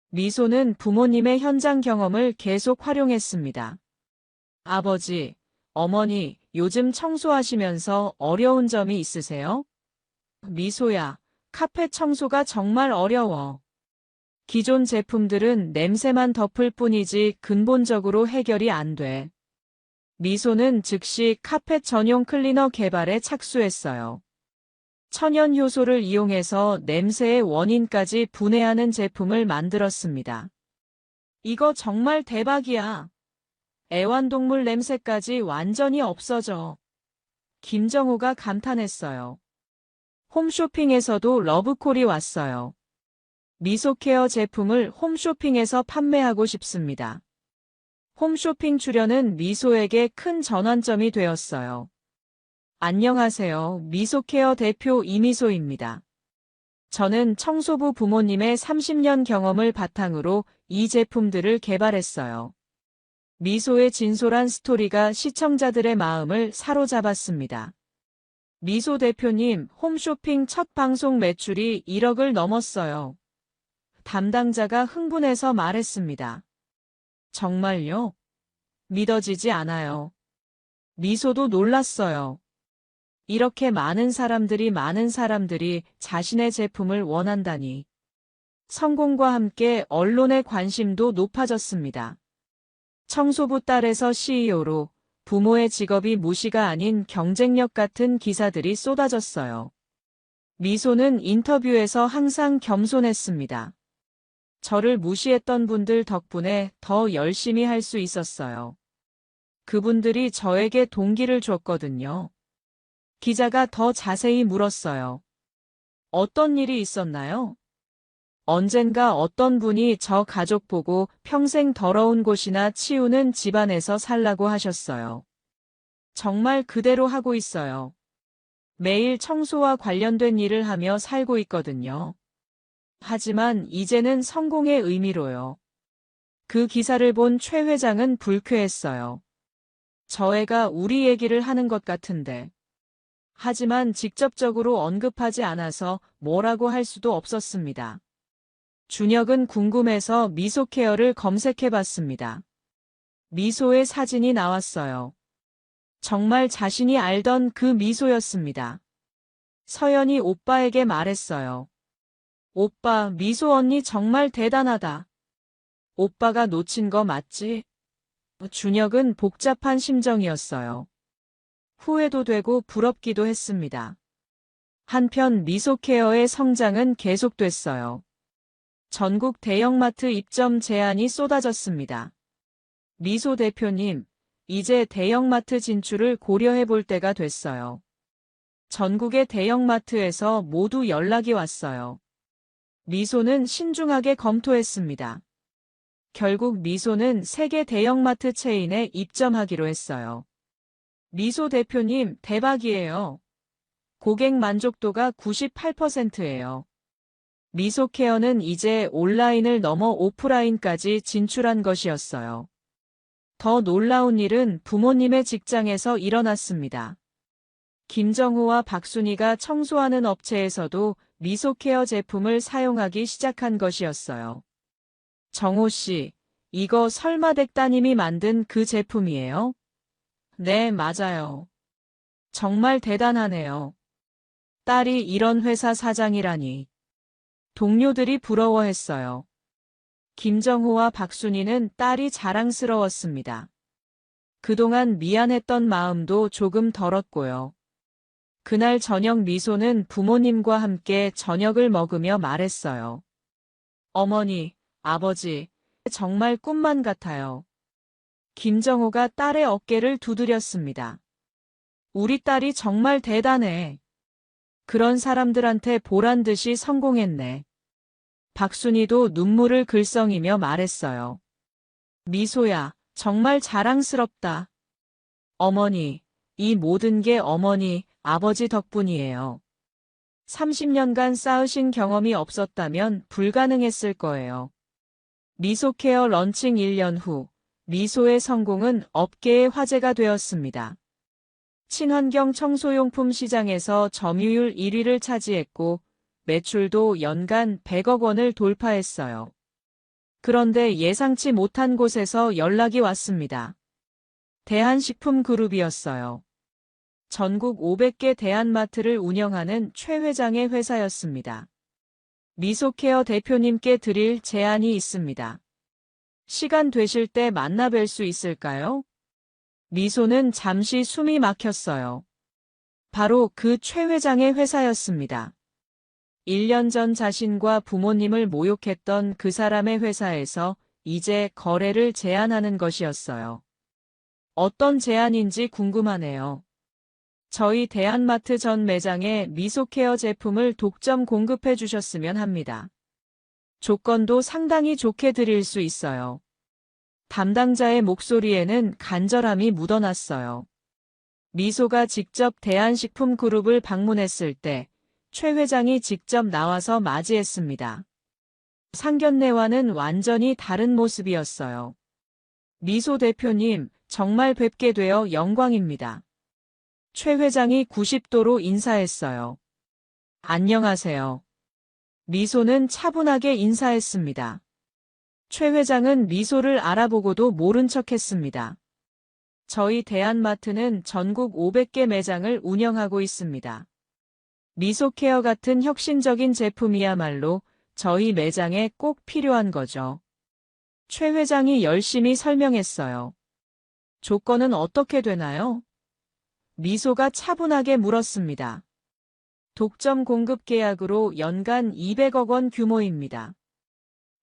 미소는 부모님의 현장 경험을 계속 활용했습니다. 아버지, 어머니, 요즘 청소하시면서 어려운 점이 있으세요? 미소야, 카펫 청소가 정말 어려워. 기존 제품들은 냄새만 덮을 뿐이지 근본적으로 해결이 안 돼. 미소는 즉시 카펫 전용 클리너 개발에 착수했어요. 천연 효소를 이용해서 냄새의 원인까지 분해하는 제품을 만들었습니다. 이거 정말 대박이야. 애완동물 냄새까지 완전히 없어져. 김정우가 감탄했어요. 홈쇼핑에서도 러브콜이 왔어요. 미소케어 제품을 홈쇼핑에서 판매하고 싶습니다. 홈쇼핑 출연은 미소에게 큰 전환점이 되었어요. 안녕하세요. 미소케어 대표 이미소입니다. 저는 청소부 부모님의 30년 경험을 바탕으로 이 제품들을 개발했어요. 미소의 진솔한 스토리가 시청자들의 마음을 사로잡았습니다. 미소 대표님, 홈쇼핑 첫 방송 매출이 1억을 넘었어요. 담당자가 흥분해서 말했습니다. 정말요? 믿어지지 않아요. 미소도 놀랐어요. 이렇게 많은 사람들이 자신의 제품을 원한다니. 성공과 함께 언론의 관심도 높아졌습니다. 청소부 딸에서 CEO로 부모의 직업이 무시가 아닌 경쟁력 같은 기사들이 쏟아졌어요. 미소는 인터뷰에서 항상 겸손했습니다. 저를 무시했던 분들 덕분에 더 열심히 할 수 있었어요. 그분들이 저에게 동기를 줬거든요. 기자가 더 자세히 물었어요. 어떤 일이 있었나요? 언젠가 어떤 분이 저 가족 보고 평생 더러운 곳이나 치우는 집안에서 살라고 하셨어요. 정말 그대로 하고 있어요. 매일 청소와 관련된 일을 하며 살고 있거든요. 하지만 이제는 성공의 의미로요. 그 기사를 본 최 회장은 불쾌했어요. 저 애가 우리 얘기를 하는 것 같은데. 하지만 직접적으로 언급하지 않아서 뭐라고 할 수도 없었습니다. 준혁은 궁금해서 미소케어를 검색해봤습니다. 미소의 사진이 나왔어요. 정말 자신이 알던 그 미소였습니다. 서연이 오빠에게 말했어요. 오빠, 미소 언니 정말 대단하다. 오빠가 놓친 거 맞지? 준혁은 복잡한 심정이었어요. 후회도 되고 부럽기도 했습니다. 한편 미소케어의 성장은 계속됐어요. 전국 대형마트 입점 제안이 쏟아졌습니다. 미소 대표님, 이제 대형마트 진출을 고려해 볼 때가 됐어요. 전국의 대형마트에서 모두 연락이 왔어요. 미소는 신중하게 검토했습니다. 결국 미소는 세계 대형마트 체인에 입점하기로 했어요. 미소 대표님, 대박이에요. 고객 만족도가 98%예요. 미소케어는 이제 온라인을 넘어 오프라인까지 진출한 것이었어요. 더 놀라운 일은 부모님의 직장에서 일어났습니다. 김정우와 박순희가 청소하는 업체에서도 미소케어 제품을 사용하기 시작한 것이었어요. 정호 씨, 이거 설마 댁 따님이 만든 그 제품이에요? 네, 맞아요. 정말 대단하네요. 딸이 이런 회사 사장이라니. 동료들이 부러워했어요. 김정호와 박순희는 딸이 자랑스러웠습니다. 그동안 미안했던 마음도 조금 덜었고요. 그날 저녁 미소는 부모님과 함께 저녁을 먹으며 말했어요. 어머니, 아버지, 정말 꿈만 같아요. 김정호가 딸의 어깨를 두드렸습니다. 우리 딸이 정말 대단해. 그런 사람들한테 보란 듯이 성공했네. 박순희도 눈물을 글썽이며 말했어요. 미소야, 정말 자랑스럽다. 어머니, 이 모든 게 어머니, 아버지 덕분이에요. 30년간 쌓으신 경험이 없었다면 불가능했을 거예요. 미소케어 런칭 1년 후, 미소의 성공은 업계의 화제가 되었습니다. 친환경 청소용품 시장에서 점유율 1위를 차지했고, 매출도 연간 100억 원을 돌파했어요. 그런데 예상치 못한 곳에서 연락이 왔습니다. 대한식품그룹이었어요. 전국 500개 대한마트를 운영하는 최 회장의 회사였습니다. 미소케어 대표님께 드릴 제안이 있습니다. 시간 되실 때 만나 뵐 수 있을까요? 미소는 잠시 숨이 막혔어요. 바로 그 최 회장의 회사였습니다. 1년 전 자신과 부모님을 모욕했던 그 사람의 회사에서 이제 거래를 제안하는 것이었어요. 어떤 제안인지 궁금하네요. 저희 대한마트 전 매장에 미소케어 제품을 독점 공급해 주셨으면 합니다. 조건도 상당히 좋게 드릴 수 있어요. 담당자의 목소리에는 간절함이 묻어났어요. 미소가 직접 대한식품그룹을 방문했을 때 최 회장이 직접 나와서 맞이했습니다. 상견례와는 완전히 다른 모습이었어요. 미소 대표님, 정말 뵙게 되어 영광입니다. 최 회장이 90도로 인사했어요. 안녕하세요. 미소는 차분하게 인사했습니다. 최 회장은 미소를 알아보고도 모른 척했습니다. 저희 대한마트는 전국 500개 매장을 운영하고 있습니다. 미소케어 같은 혁신적인 제품이야말로 저희 매장에 꼭 필요한 거죠. 최 회장이 열심히 설명했어요. 조건은 어떻게 되나요? 미소가 차분하게 물었습니다. 독점 공급 계약으로 연간 200억 원 규모입니다.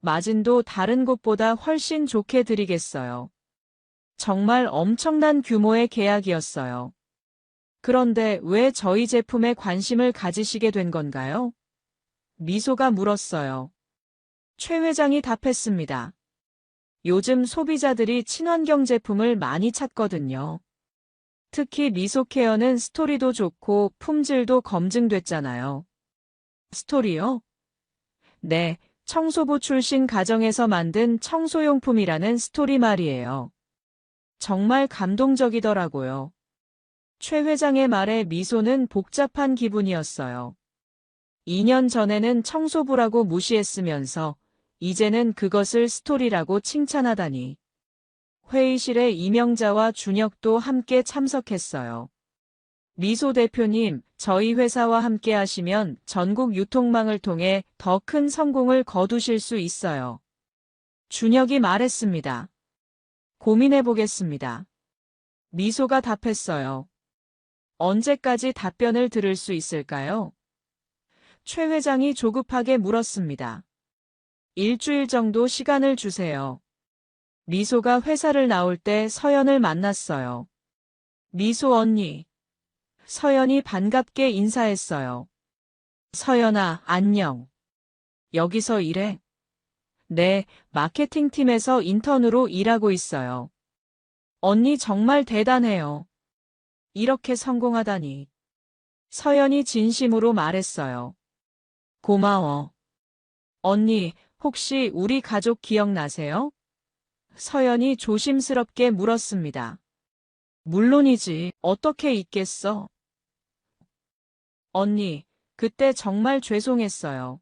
마진도 다른 곳보다 훨씬 좋게 드리겠어요. 정말 엄청난 규모의 계약이었어요. 그런데 왜 저희 제품에 관심을 가지시게 된 건가요? 미소가 물었어요. 최 회장이 답했습니다. 요즘 소비자들이 친환경 제품을 많이 찾거든요. 특히 미소케어는 스토리도 좋고 품질도 검증됐잖아요. 스토리요? 네, 청소부 출신 가정에서 만든 청소용품이라는 스토리 말이에요. 정말 감동적이더라고요. 최 회장의 말에 미소는 복잡한 기분이었어요. 2년 전에는 청소부라고 무시했으면서 이제는 그것을 스토리라고 칭찬하다니. 회의실에 이명자와 준혁도 함께 참석했어요. 미소 대표님, 저희 회사와 함께 하시면 전국 유통망을 통해 더 큰 성공을 거두실 수 있어요. 준혁이 말했습니다. 고민해 보겠습니다. 미소가 답했어요. 언제까지 답변을 들을 수 있을까요? 최 회장이 조급하게 물었습니다. 일주일 정도 시간을 주세요. 미소가 회사를 나올 때 서연을 만났어요. 미소 언니. 서연이 반갑게 인사했어요. 서연아, 안녕. 여기서 일해? 네, 마케팅팀에서 인턴으로 일하고 있어요. 언니 정말 대단해요. 이렇게 성공하다니. 서연이 진심으로 말했어요. 고마워. 언니, 혹시 우리 가족 기억나세요? 서연이 조심스럽게 물었습니다. 물론이지, 어떻게 잊겠어? 언니, 그때 정말 죄송했어요.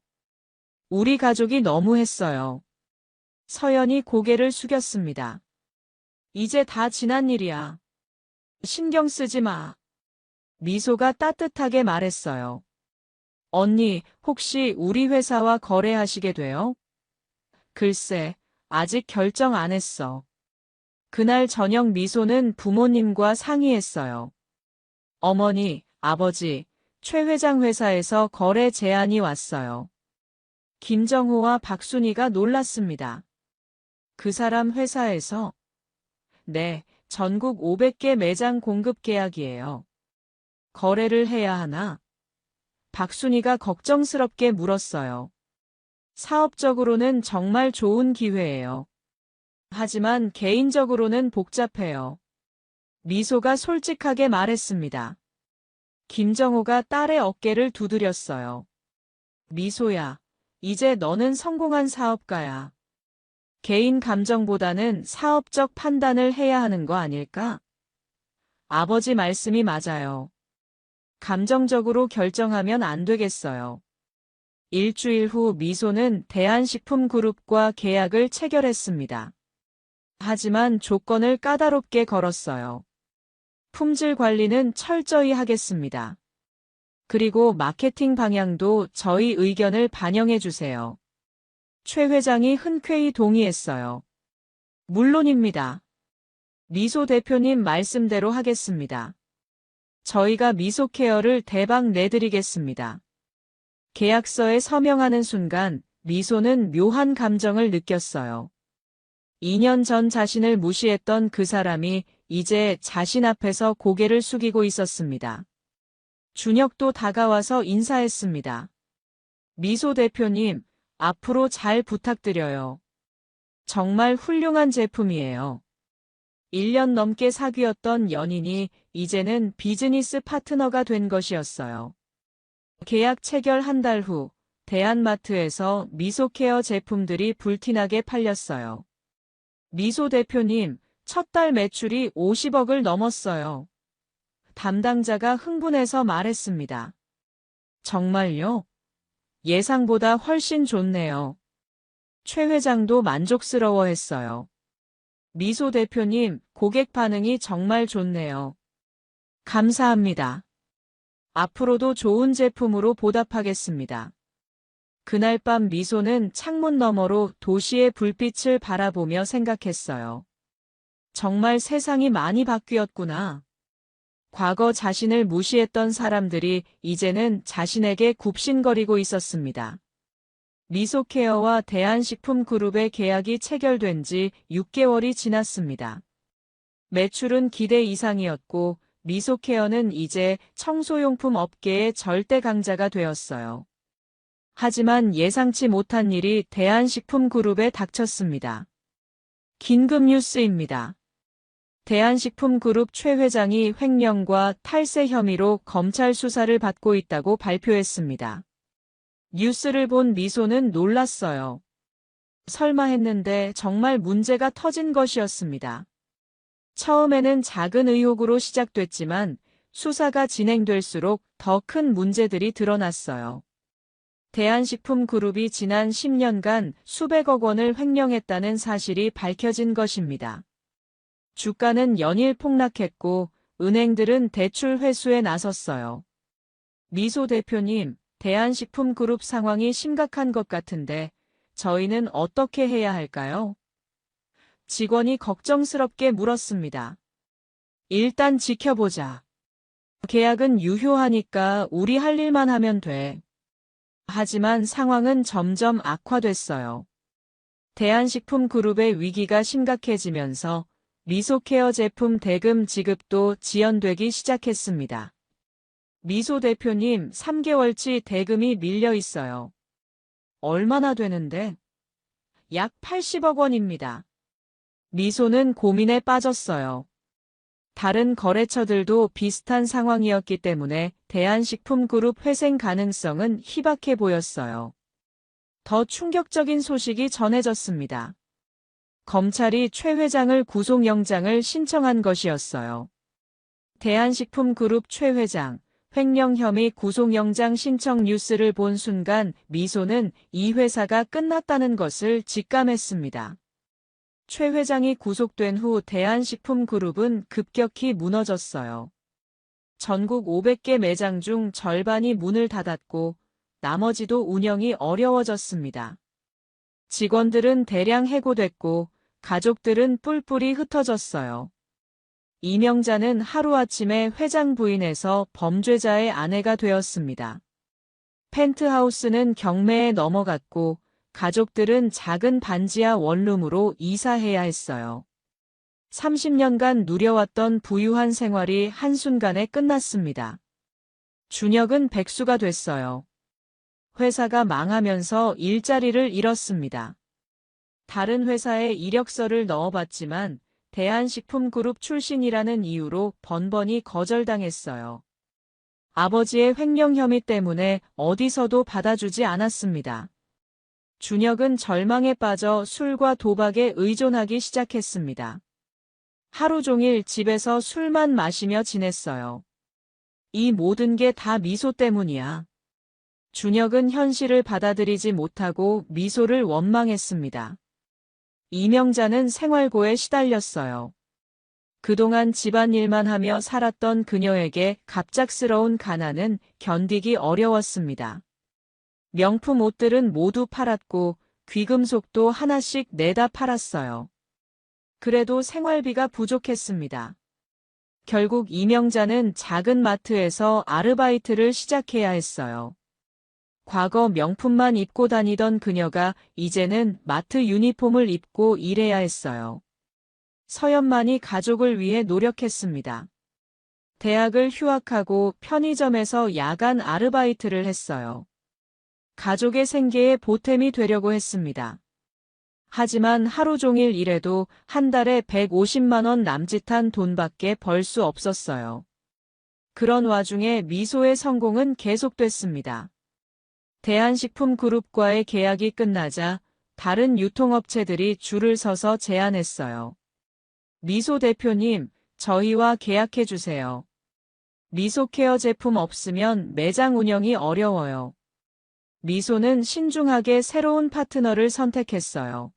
우리 가족이 너무했어요. 서연이 고개를 숙였습니다. 이제 다 지난 일이야. 신경 쓰지 마. 미소가 따뜻하게 말했어요. 언니, 혹시 우리 회사와 거래하시게 돼요? 글쎄, 아직 결정 안 했어. 그날 저녁 미소는 부모님과 상의했어요. 어머니, 아버지, 최 회장 회사에서 거래 제안이 왔어요. 김정호와 박순희가 놀랐습니다. 그 사람 회사에서? 네, 전국 500개 매장 공급 계약이에요. 거래를 해야 하나? 박순희가 걱정스럽게 물었어요. 사업적으로는 정말 좋은 기회예요. 하지만 개인적으로는 복잡해요. 미소가 솔직하게 말했습니다. 김정호가 딸의 어깨를 두드렸어요. 미소야, 이제 너는 성공한 사업가야. 개인 감정보다는 사업적 판단을 해야 하는 거 아닐까? 아버지 말씀이 맞아요. 감정적으로 결정하면 안 되겠어요. 일주일 후 미소는 대한식품그룹과 계약을 체결했습니다. 하지만 조건을 까다롭게 걸었어요. 품질 관리는 철저히 하겠습니다. 그리고 마케팅 방향도 저희 의견을 반영해 주세요. 최 회장이 흔쾌히 동의했어요. 물론입니다. 미소 대표님 말씀대로 하겠습니다. 저희가 미소케어를 대박 내드리겠습니다. 계약서에 서명하는 순간 미소는 묘한 감정을 느꼈어요. 2년 전 자신을 무시했던 그 사람이 이제 자신 앞에서 고개를 숙이고 있었습니다. 준혁도 다가와서 인사했습니다. 미소 대표님, 앞으로 잘 부탁드려요. 정말 훌륭한 제품이에요. 1년 넘게 사귀었던 연인이 이제는 비즈니스 파트너가 된 것이었어요. 계약 체결 한 달 후, 대한마트에서 미소케어 제품들이 불티나게 팔렸어요. 미소 대표님, 첫 달 매출이 50억을 넘었어요. 담당자가 흥분해서 말했습니다. 정말요? 예상보다 훨씬 좋네요. 최 회장도 만족스러워했어요. 미소 대표님, 고객 반응이 정말 좋네요. 감사합니다. 앞으로도 좋은 제품으로 보답하겠습니다. 그날 밤 미소는 창문 너머로 도시의 불빛을 바라보며 생각했어요. 정말 세상이 많이 바뀌었구나. 과거 자신을 무시했던 사람들이 이제는 자신에게 굽신거리고 있었습니다. 미소케어와 대한식품그룹의 계약이 체결된 지 6개월이 지났습니다. 매출은 기대 이상이었고 미소케어는 이제 청소용품 업계의 절대 강자가 되었어요. 하지만 예상치 못한 일이 대한식품그룹에 닥쳤습니다. 긴급 뉴스입니다. 대한식품그룹 최 회장이 횡령과 탈세 혐의로 검찰 수사를 받고 있다고 발표했습니다. 뉴스를 본 미소는 놀랐어요. 설마 했는데 정말 문제가 터진 것이었습니다. 처음에는 작은 의혹으로 시작됐지만 수사가 진행될수록 더 큰 문제들이 드러났어요. 대한식품그룹이 지난 10년간 수백억 원을 횡령했다는 사실이 밝혀진 것입니다. 주가는 연일 폭락했고 은행들은 대출 회수에 나섰어요. 미소 대표님, 대한식품그룹 상황이 심각한 것 같은데 저희는 어떻게 해야 할까요? 직원이 걱정스럽게 물었습니다. 일단 지켜보자. 계약은 유효하니까 우리 할 일만 하면 돼. 하지만 상황은 점점 악화됐어요. 대한식품그룹의 위기가 심각해지면서 미소케어 제품 대금 지급도 지연되기 시작했습니다. 미소 대표님, 3개월치 대금이 밀려 있어요. 얼마나 되는데? 약 80억 원입니다. 미소는 고민에 빠졌어요. 다른 거래처들도 비슷한 상황이었기 때문에 대한식품그룹 회생 가능성은 희박해 보였어요. 더 충격적인 소식이 전해졌습니다. 검찰이 최 회장을 구속영장을 신청한 것이었어요. 대한식품그룹 최 회장, 횡령 혐의 구속영장 신청 뉴스를 본 순간 미소는 이 회사가 끝났다는 것을 직감했습니다. 최 회장이 구속된 후 대한식품그룹은 급격히 무너졌어요. 전국 500개 매장 중 절반이 문을 닫았고 나머지도 운영이 어려워졌습니다. 직원들은 대량 해고됐고 가족들은 뿔뿔이 흩어졌어요. 이명자는 하루아침에 회장 부인에서 범죄자의 아내가 되었습니다. 펜트하우스는 경매에 넘어갔고 가족들은 작은 반지하 원룸으로 이사해야 했어요. 30년간 누려왔던 부유한 생활이 한순간에 끝났습니다. 준혁은 백수가 됐어요. 회사가 망하면서 일자리를 잃었습니다. 다른 회사에 이력서를 넣어봤지만 대한식품그룹 출신이라는 이유로 번번이 거절당했어요. 아버지의 횡령 혐의 때문에 어디서도 받아주지 않았습니다. 준혁은 절망에 빠져 술과 도박에 의존하기 시작했습니다. 하루 종일 집에서 술만 마시며 지냈어요. 이 모든 게 다 미소 때문이야. 준혁은 현실을 받아들이지 못하고 미소를 원망했습니다. 이명자는 생활고에 시달렸어요. 그동안 집안일만 하며 살았던 그녀에게 갑작스러운 가난은 견디기 어려웠습니다. 명품 옷들은 모두 팔았고 귀금속도 하나씩 내다 팔았어요. 그래도 생활비가 부족했습니다. 결국 이명자는 작은 마트에서 아르바이트를 시작해야 했어요. 과거 명품만 입고 다니던 그녀가 이제는 마트 유니폼을 입고 일해야 했어요. 서연만이 가족을 위해 노력했습니다. 대학을 휴학하고 편의점에서 야간 아르바이트를 했어요. 가족의 생계에 보탬이 되려고 했습니다. 하지만 하루 종일 일해도 한 달에 150만 원 남짓한 돈밖에 벌 수 없었어요. 그런 와중에 미소의 성공은 계속됐습니다. 대한식품그룹과의 계약이 끝나자 다른 유통업체들이 줄을 서서 제안했어요. 미소 대표님, 저희와 계약해주세요. 미소케어 제품 없으면 매장 운영이 어려워요. 미소는 신중하게 새로운 파트너를 선택했어요.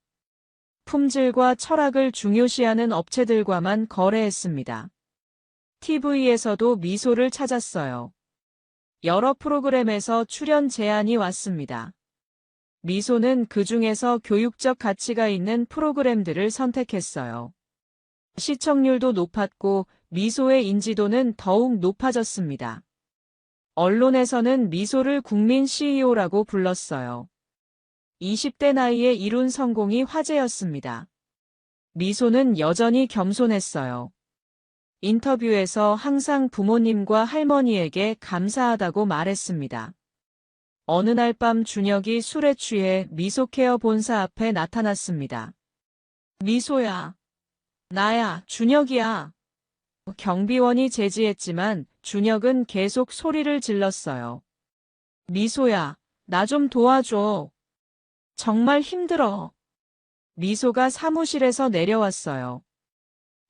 품질과 철학을 중요시하는 업체들과만 거래했습니다. TV에서도 미소를 찾았어요. 여러 프로그램에서 출연 제안이 왔습니다. 미소는 그 중에서 교육적 가치가 있는 프로그램들을 선택했어요. 시청률도 높았고 미소의 인지도는 더욱 높아졌습니다. 언론에서는 미소를 국민 CEO라고 불렀어요. 20대 나이에 이룬 성공이 화제였습니다. 미소는 여전히 겸손했어요. 인터뷰에서 항상 부모님과 할머니에게 감사하다고 말했습니다. 어느 날 밤 준혁이 술에 취해 미소케어 본사 앞에 나타났습니다. 미소야. 나야, 준혁이야. 경비원이 제지했지만 준혁은 계속 소리를 질렀어요. 미소야, 나 좀 도와줘. 정말 힘들어. 미소가 사무실에서 내려왔어요.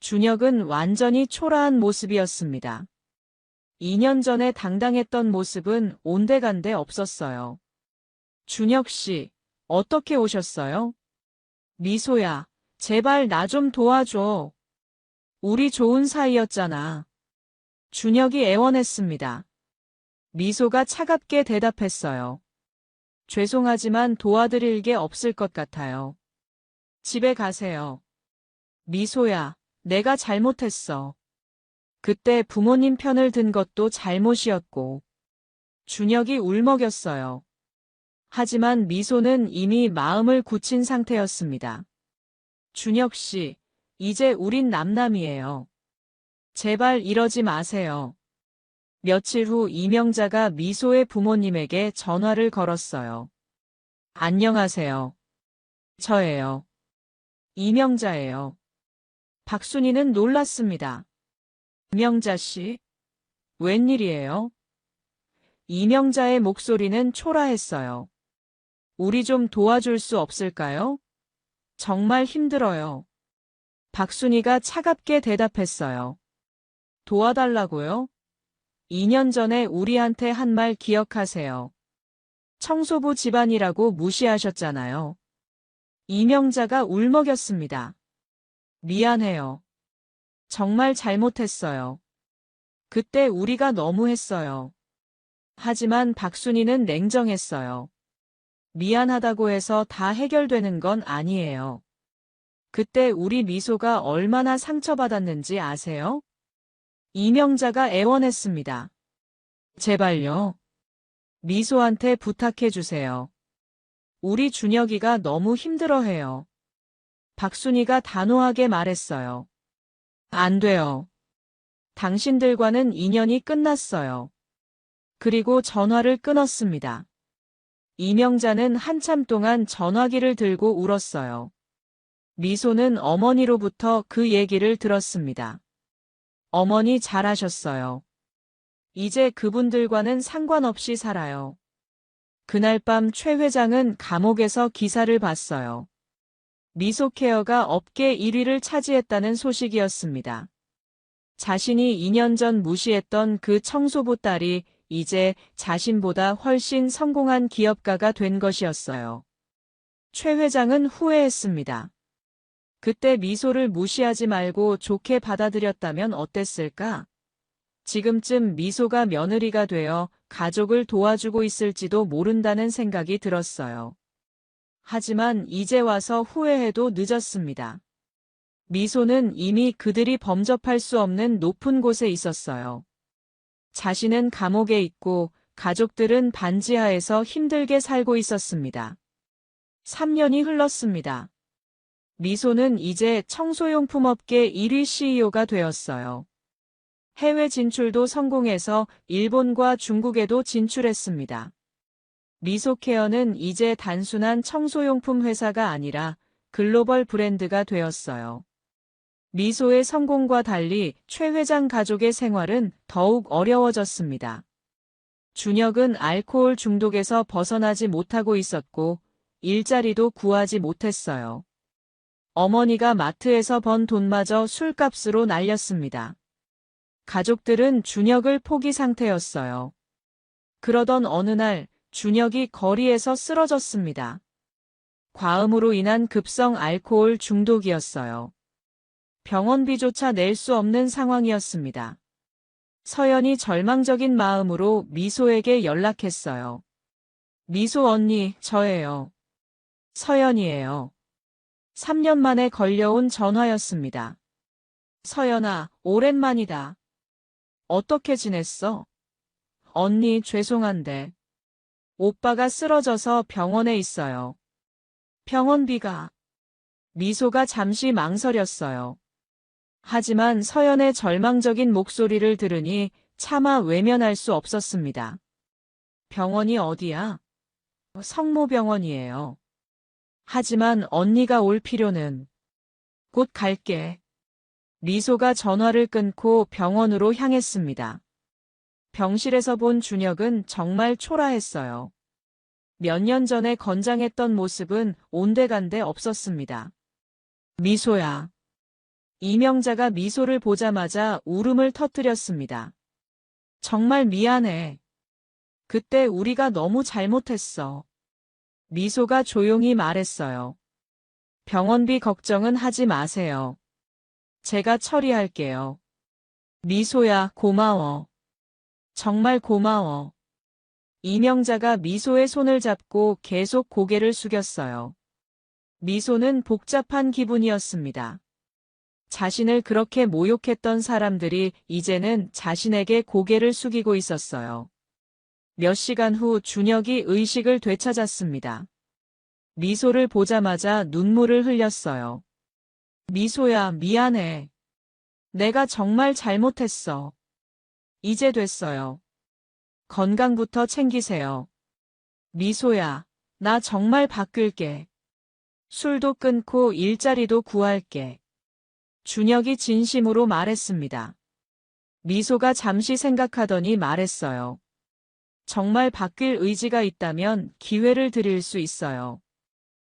준혁은 완전히 초라한 모습이었습니다. 2년 전에 당당했던 모습은 온데간데 없었어요. 준혁 씨, 어떻게 오셨어요? 미소야, 제발 나 좀 도와줘. 우리 좋은 사이였잖아. 준혁이 애원했습니다. 미소가 차갑게 대답했어요. 죄송하지만 도와드릴 게 없을 것 같아요. 집에 가세요. 미소야, 내가 잘못했어. 그때 부모님 편을 든 것도 잘못이었고. 준혁이 울먹였어요. 하지만 미소는 이미 마음을 굳힌 상태였습니다. 준혁 씨, 이제 우린 남남이에요. 제발 이러지 마세요. 며칠 후 이명자가 미소의 부모님에게 전화를 걸었어요. 안녕하세요. 저예요. 이명자예요. 박순희는 놀랐습니다. 이명자 씨? 웬일이에요? 이명자의 목소리는 초라했어요. 우리 좀 도와줄 수 없을까요? 정말 힘들어요. 박순희가 차갑게 대답했어요. 도와달라고요? 2년 전에 우리한테 한 말 기억하세요. 청소부 집안이라고 무시하셨잖아요. 이명자가 울먹였습니다. 미안해요. 정말 잘못했어요. 그때 우리가 너무했어요. 하지만 박순이는 냉정했어요. 미안하다고 해서 다 해결되는 건 아니에요. 그때 우리 미소가 얼마나 상처받았는지 아세요? 이명자가 애원했습니다. 제발요. 미소한테 부탁해주세요. 우리 준혁이가 너무 힘들어해요. 박순이가 단호하게 말했어요. 안 돼요. 당신들과는 인연이 끝났어요. 그리고 전화를 끊었습니다. 이명자는 한참 동안 전화기를 들고 울었어요. 미소는 어머니로부터 그 얘기를 들었습니다. 어머니 잘하셨어요. 이제 그분들과는 상관없이 살아요. 그날 밤 최 회장은 감옥에서 기사를 봤어요. 미소케어가 업계 1위를 차지했다는 소식이었습니다. 자신이 2년 전 무시했던 그 청소부 딸이 이제 자신보다 훨씬 성공한 기업가가 된 것이었어요. 최 회장은 후회했습니다. 그때 미소를 무시하지 말고 좋게 받아들였다면 어땠을까? 지금쯤 미소가 며느리가 되어 가족을 도와주고 있을지도 모른다는 생각이 들었어요. 하지만 이제 와서 후회해도 늦었습니다. 미소는 이미 그들이 범접할 수 없는 높은 곳에 있었어요. 자신은 감옥에 있고 가족들은 반지하에서 힘들게 살고 있었습니다. 3년이 흘렀습니다. 미소는 이제 청소용품업계 1위 CEO가 되었어요. 해외 진출도 성공해서 일본과 중국에도 진출했습니다. 미소케어는 이제 단순한 청소용품 회사가 아니라 글로벌 브랜드가 되었어요. 미소의 성공과 달리 최 회장 가족의 생활은 더욱 어려워졌습니다. 준혁은 알코올 중독에서 벗어나지 못하고 있었고 일자리도 구하지 못했어요. 어머니가 마트에서 번 돈마저 술값으로 날렸습니다. 가족들은 준혁을 포기 상태였어요. 그러던 어느 날 준혁이 거리에서 쓰러졌습니다. 과음으로 인한 급성 알코올 중독이었어요. 병원비조차 낼 수 없는 상황이었습니다. 서연이 절망적인 마음으로 미소에게 연락했어요. 미소 언니, 저예요. 서연이에요. 3년 만에 걸려온 전화였습니다. 서연아, 오랜만이다. 어떻게 지냈어? 언니, 죄송한데. 오빠가 쓰러져서 병원에 있어요. 병원비가. 미소가 잠시 망설였어요. 하지만 서연의 절망적인 목소리를 들으니 차마 외면할 수 없었습니다. 병원이 어디야? 성모병원이에요. 하지만 언니가 올 필요는. 곧 갈게. 미소가 전화를 끊고 병원으로 향했습니다. 병실에서 본 준혁은 정말 초라했어요. 몇 년 전에 건장했던 모습은 온데간데 없었습니다. 미소야. 이명자가 미소를 보자마자 울음을 터뜨렸습니다. 정말 미안해. 그때 우리가 너무 잘못했어. 미소가 조용히 말했어요. 병원비 걱정은 하지 마세요. 제가 처리할게요. 미소야, 고마워. 정말 고마워. 이명자가 미소의 손을 잡고 계속 고개를 숙였어요. 미소는 복잡한 기분이었습니다. 자신을 그렇게 모욕했던 사람들이 이제는 자신에게 고개를 숙이고 있었어요. 몇 시간 후 준혁이 의식을 되찾았습니다. 미소를 보자마자 눈물을 흘렸어요. 미소야, 미안해. 내가 정말 잘못했어. 이제 됐어요. 건강부터 챙기세요. 미소야, 나 정말 바꿀게. 술도 끊고 일자리도 구할게. 준혁이 진심으로 말했습니다. 미소가 잠시 생각하더니 말했어요. 정말 바뀔 의지가 있다면 기회를 드릴 수 있어요.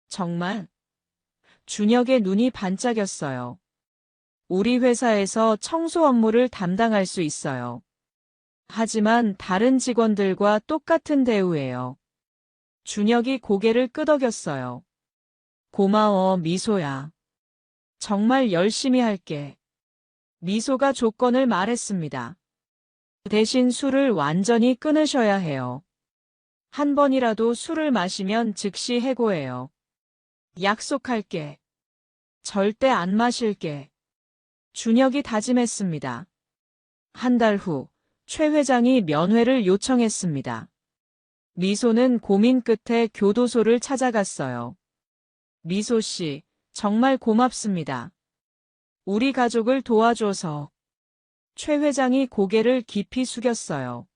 정말? 준혁의 눈이 반짝였어요. 우리 회사에서 청소 업무를 담당할 수 있어요. 하지만 다른 직원들과 똑같은 대우예요. 준혁이 고개를 끄덕였어요. 고마워, 미소야. 정말 열심히 할게. 미소가 조건을 말했습니다. 대신 술을 완전히 끊으셔야 해요. 한 번이라도 술을 마시면 즉시 해고해요. 약속할게. 절대 안 마실게. 준혁이 다짐했습니다. 한 달 후, 최 회장이 면회를 요청했습니다. 미소는 고민 끝에 교도소를 찾아갔어요. 미소 씨, 정말 고맙습니다. 우리 가족을 도와줘서. 최 회장이 고개를 깊이 숙였어요.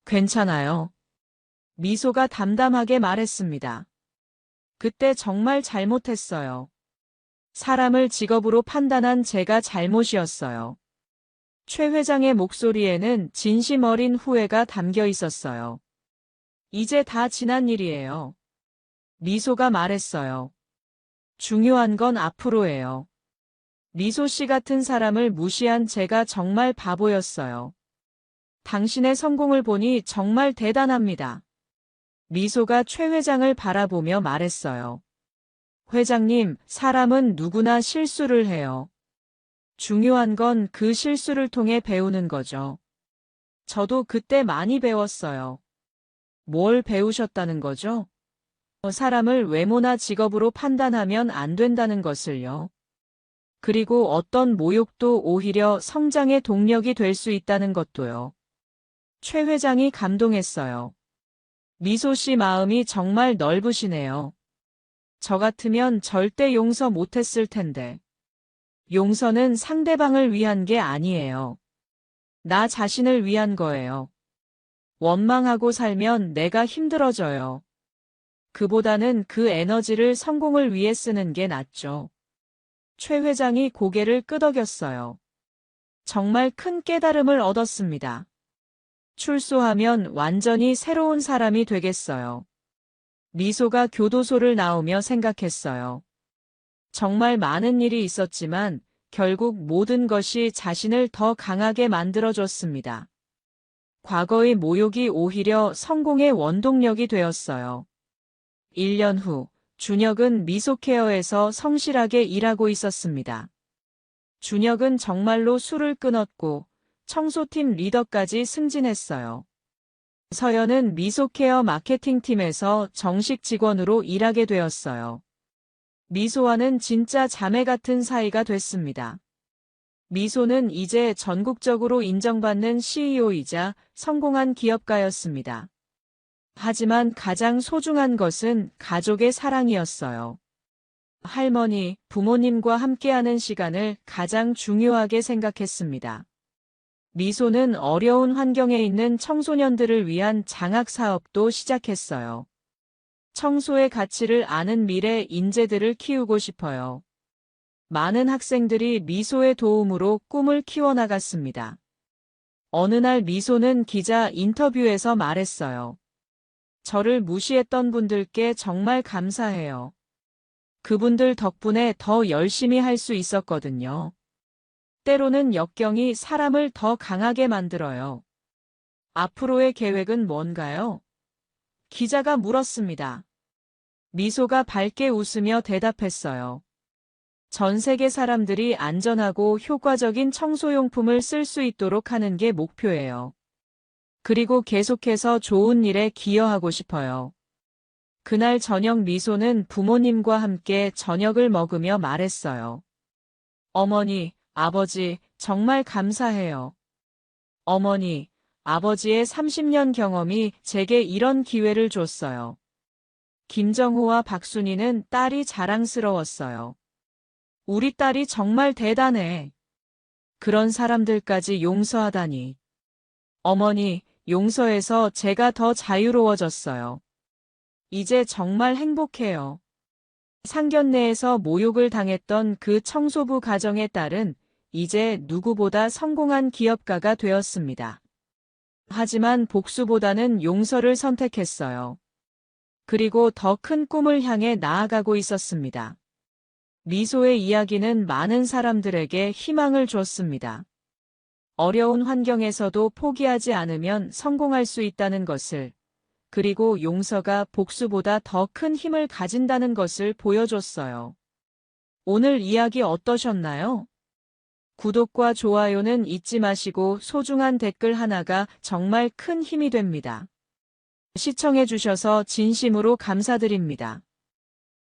괜찮아요. 미소가 담담하게 말했습니다. 그때 정말 잘못했어요. 사람을 직업으로 판단한 제가 잘못이었어요. 최 회장의 목소리에는 진심 어린 후회가 담겨 있었어요. 이제 다 지난 일이에요. 미소가 말했어요. 중요한 건 앞으로예요. 미소 씨 같은 사람을 무시한 제가 정말 바보였어요. 당신의 성공을 보니 정말 대단합니다. 미소가 최 회장을 바라보며 말했어요. 회장님, 사람은 누구나 실수를 해요. 중요한 건 그 실수를 통해 배우는 거죠. 저도 그때 많이 배웠어요. 뭘 배우셨다는 거죠? 사람을 외모나 직업으로 판단하면 안 된다는 것을요. 그리고 어떤 모욕도 오히려 성장의 동력이 될 수 있다는 것도요. 최 회장이 감동했어요. 미소 씨 마음이 정말 넓으시네요. 저 같으면 절대 용서 못했을 텐데. 용서는 상대방을 위한 게 아니에요. 나 자신을 위한 거예요. 원망하고 살면 내가 힘들어져요. 그보다는 그 에너지를 성공을 위해 쓰는 게 낫죠. 최 회장이 고개를 끄덕였어요. 정말 큰 깨달음을 얻었습니다. 출소하면 완전히 새로운 사람이 되겠어요. 미소가 교도소를 나오며 생각했어요. 정말 많은 일이 있었지만 결국 모든 것이 자신을 더 강하게 만들어줬습니다. 과거의 모욕이 오히려 성공의 원동력이 되었어요. 1년 후, 준혁은 미소케어에서 성실하게 일하고 있었습니다. 준혁은 정말로 술을 끊었고 청소팀 리더까지 승진했어요. 서연은 미소케어 마케팅팀에서 정식 직원으로 일하게 되었어요. 미소와는 진짜 자매 같은 사이가 됐습니다. 미소는 이제 전국적으로 인정받는 CEO이자 성공한 기업가였습니다. 하지만 가장 소중한 것은 가족의 사랑이었어요. 할머니, 부모님과 함께하는 시간을 가장 중요하게 생각했습니다. 미소는 어려운 환경에 있는 청소년들을 위한 장학 사업도 시작했어요. 청소의 가치를 아는 미래 인재들을 키우고 싶어요. 많은 학생들이 미소의 도움으로 꿈을 키워나갔습니다. 어느 날 미소는 기자 인터뷰에서 말했어요. 저를 무시했던 분들께 정말 감사해요. 그분들 덕분에 더 열심히 할 수 있었거든요. 때로는 역경이 사람을 더 강하게 만들어요. 앞으로의 계획은 뭔가요? 기자가 물었습니다. 미소가 밝게 웃으며 대답했어요. 전 세계 사람들이 안전하고 효과적인 청소용품을 쓸 수 있도록 하는 게 목표예요. 그리고 계속해서 좋은 일에 기여하고 싶어요. 그날 저녁 미소는 부모님과 함께 저녁을 먹으며 말했어요. 어머니, 아버지, 정말 감사해요. 어머니, 아버지의 30년 경험이 제게 이런 기회를 줬어요. 김정호와 박순희는 딸이 자랑스러웠어요. 우리 딸이 정말 대단해. 그런 사람들까지 용서하다니. 어머니, 용서해서 제가 더 자유로워졌어요. 이제 정말 행복해요. 상견례에서 모욕을 당했던 그 청소부 가정의 딸은 이제 누구보다 성공한 기업가가 되었습니다. 하지만 복수보다는 용서를 선택했어요. 그리고 더 큰 꿈을 향해 나아가고 있었습니다. 미소의 이야기는 많은 사람들에게 희망을 줬습니다. 어려운 환경에서도 포기하지 않으면 성공할 수 있다는 것을, 그리고 용서가 복수보다 더 큰 힘을 가진다는 것을 보여줬어요. 오늘 이야기 어떠셨나요? 구독과 좋아요는 잊지 마시고 소중한 댓글 하나가 정말 큰 힘이 됩니다. 시청해주셔서 진심으로 감사드립니다.